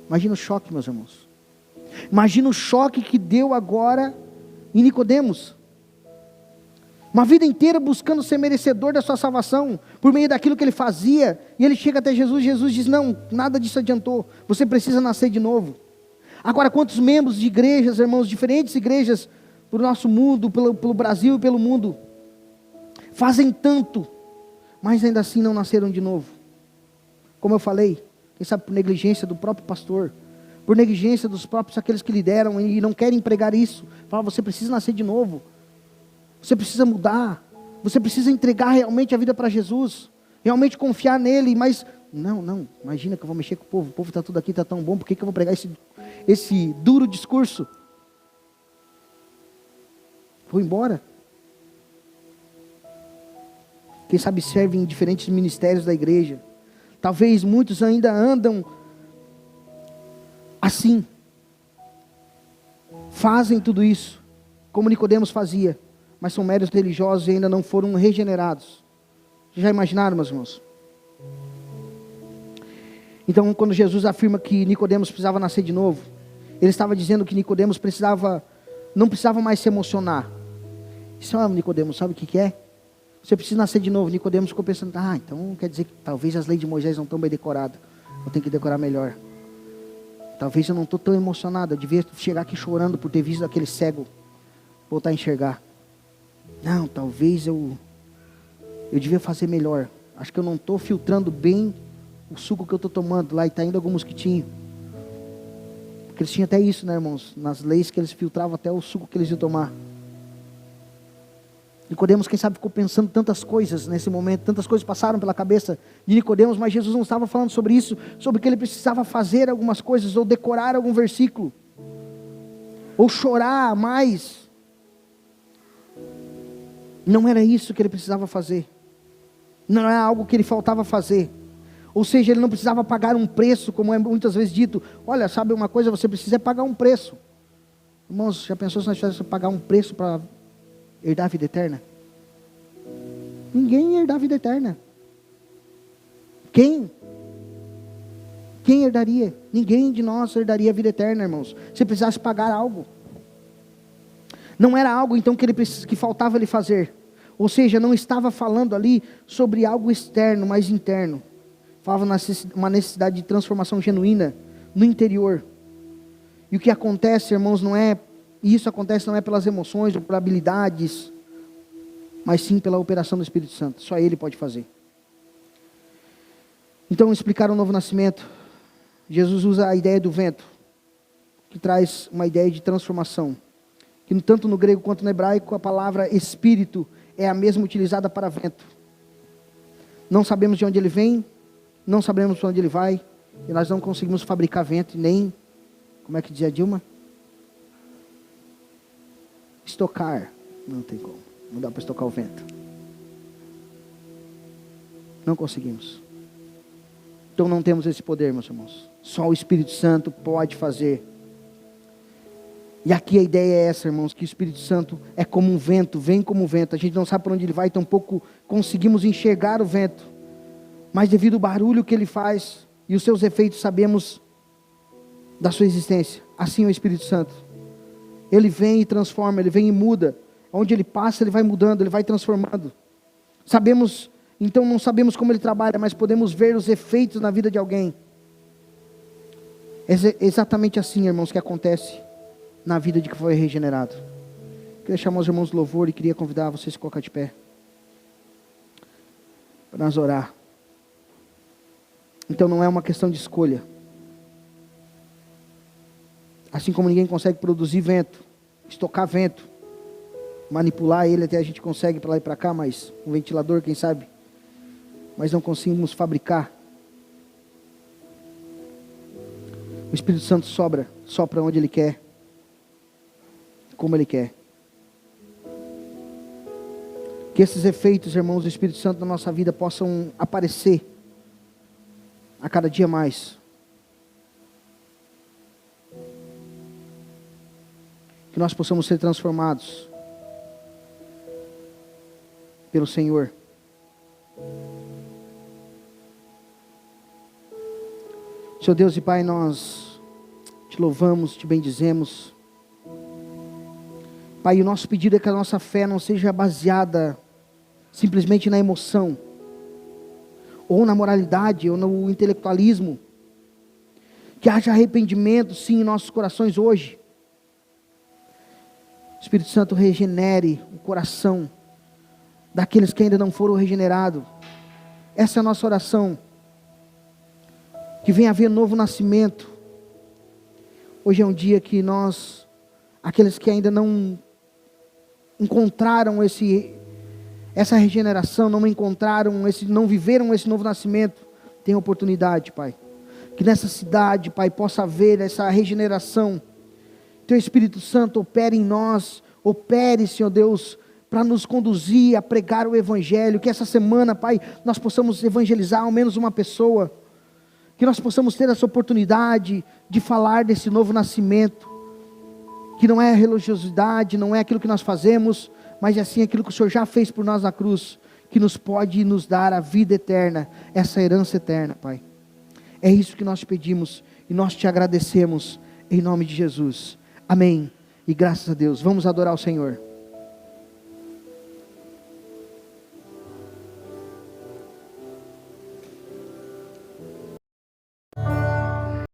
Imagina o choque, meus irmãos. Imagina o choque que deu agora em Nicodemos. Uma vida inteira buscando ser merecedor da sua salvação, por meio daquilo que ele fazia, e ele chega até Jesus, Jesus diz, não, nada disso adiantou, você precisa nascer de novo. Agora, quantos membros de igrejas, irmãos, diferentes igrejas para o nosso mundo, pelo Brasil e pelo mundo, fazem tanto, mas ainda assim não nasceram de novo? Como eu falei, quem sabe por negligência do próprio pastor, por negligência dos próprios aqueles que lideram e não querem pregar isso. Fala, você precisa nascer de novo, você precisa mudar, você precisa entregar realmente a vida para Jesus, realmente confiar nele. Mas não, imagina que eu vou mexer com o povo está tudo aqui, está tão bom, por que eu vou pregar esse duro discurso? Vou embora. Quem sabe servem em diferentes ministérios da igreja. Talvez muitos ainda andam assim, fazem tudo isso, como Nicodemos fazia, mas são meros religiosos e ainda não foram regenerados. Já imaginaram, meus irmãos? Então, quando Jesus afirma que Nicodemos precisava nascer de novo, ele estava dizendo que Nicodemos não precisava mais se emocionar. Isso é, Nicodemos, sabe o que é? Você precisa nascer de novo. Nicodemos ficou pensando, então quer dizer que talvez as leis de Moisés não estão bem decoradas, eu tenho que decorar melhor. Talvez eu não estou tão emocionado, eu devia chegar aqui chorando por ter visto aquele cego voltar a enxergar. Não, talvez eu devia fazer melhor. Acho que eu não estou filtrando bem o suco que eu estou tomando. Lá está indo algum mosquitinho. Porque eles tinham até isso, né, irmãos? Nas leis que eles filtravam até o suco que eles iam tomar. Nicodemos, quem sabe, ficou pensando tantas coisas nesse momento, tantas coisas passaram pela cabeça de Nicodemos, mas Jesus não estava falando sobre isso, sobre que ele precisava fazer algumas coisas, ou decorar algum versículo, ou chorar mais. Não era isso que ele precisava fazer, não era algo que ele faltava fazer, ou seja, ele não precisava pagar um preço, como é muitas vezes dito. Olha, sabe uma coisa, você precisa pagar um preço. Irmãos, já pensou se nós tivéssemos que pagar um preço para herdar a vida eterna? Ninguém ia herdar a vida eterna. Quem herdaria? Ninguém de nós herdaria a vida eterna, irmãos, se precisasse pagar algo. Não era algo então que faltava ele fazer. Ou seja, não estava falando ali sobre algo externo, mas interno. Falava uma necessidade de transformação genuína no interior. E o que acontece, irmãos, não é pelas emoções ou por habilidades, mas sim pela operação do Espírito Santo. Só Ele pode fazer. Então, explicar o novo nascimento, Jesus usa a ideia do vento, que traz uma ideia de transformação, que tanto no grego quanto no hebraico, a palavra espírito é a mesma utilizada para vento. Não sabemos de onde ele vem, não sabemos para onde ele vai, e nós não conseguimos fabricar vento, nem, como é que dizia Dilma? Estocar, não tem como, não dá para estocar o vento, não conseguimos. Então não temos esse poder, meus irmãos, só o Espírito Santo pode fazer. E aqui a ideia é essa, irmãos, que o Espírito Santo é como um vento, vem como um vento, a gente não sabe para onde ele vai, tampouco conseguimos enxergar o vento, mas devido ao barulho que ele faz e os seus efeitos, sabemos da sua existência. Assim é o Espírito Santo, ele vem e transforma, ele vem e muda, onde ele passa ele vai mudando, ele vai transformando. Sabemos, então não sabemos como ele trabalha, mas podemos ver os efeitos na vida de alguém. É exatamente assim, irmãos, que acontece na vida de que foi regenerado. Queria chamar os irmãos do louvor e queria convidar vocês a se colocar de pé para nós orar. Então não é uma questão de escolha. Assim como ninguém consegue produzir vento, estocar vento, manipular ele até a gente consegue para lá e para cá, mas um ventilador, quem sabe, mas não conseguimos fabricar. O Espírito Santo sopra onde ele quer, como ele quer. Que esses efeitos, irmãos, do Espírito Santo na nossa vida possam aparecer a cada dia mais. Que nós possamos ser transformados pelo Senhor. Senhor Deus e Pai, nós te louvamos, te bendizemos. Pai, o nosso pedido é que a nossa fé não seja baseada simplesmente na emoção, ou na moralidade, ou no intelectualismo. Que haja arrependimento, sim, em nossos corações hoje. Espírito Santo, regenere o coração daqueles que ainda não foram regenerados. Essa é a nossa oração. Que venha haver novo nascimento. Hoje é um dia que nós, aqueles que ainda não encontraram essa regeneração, não viveram esse novo nascimento, tem oportunidade, Pai. Que nessa cidade, Pai, possa haver essa regeneração. Teu Espírito Santo opere em nós, opere, Senhor Deus, para nos conduzir a pregar o Evangelho. Que essa semana, Pai, nós possamos evangelizar ao menos uma pessoa. Que nós possamos ter essa oportunidade de falar desse novo nascimento. Que não é a religiosidade, não é aquilo que nós fazemos, mas é sim aquilo que o Senhor já fez por nós na cruz, que nos pode nos dar a vida eterna, essa herança eterna, Pai. É isso que nós pedimos e nós te agradecemos em nome de Jesus. Amém. E graças a Deus. Vamos adorar o Senhor.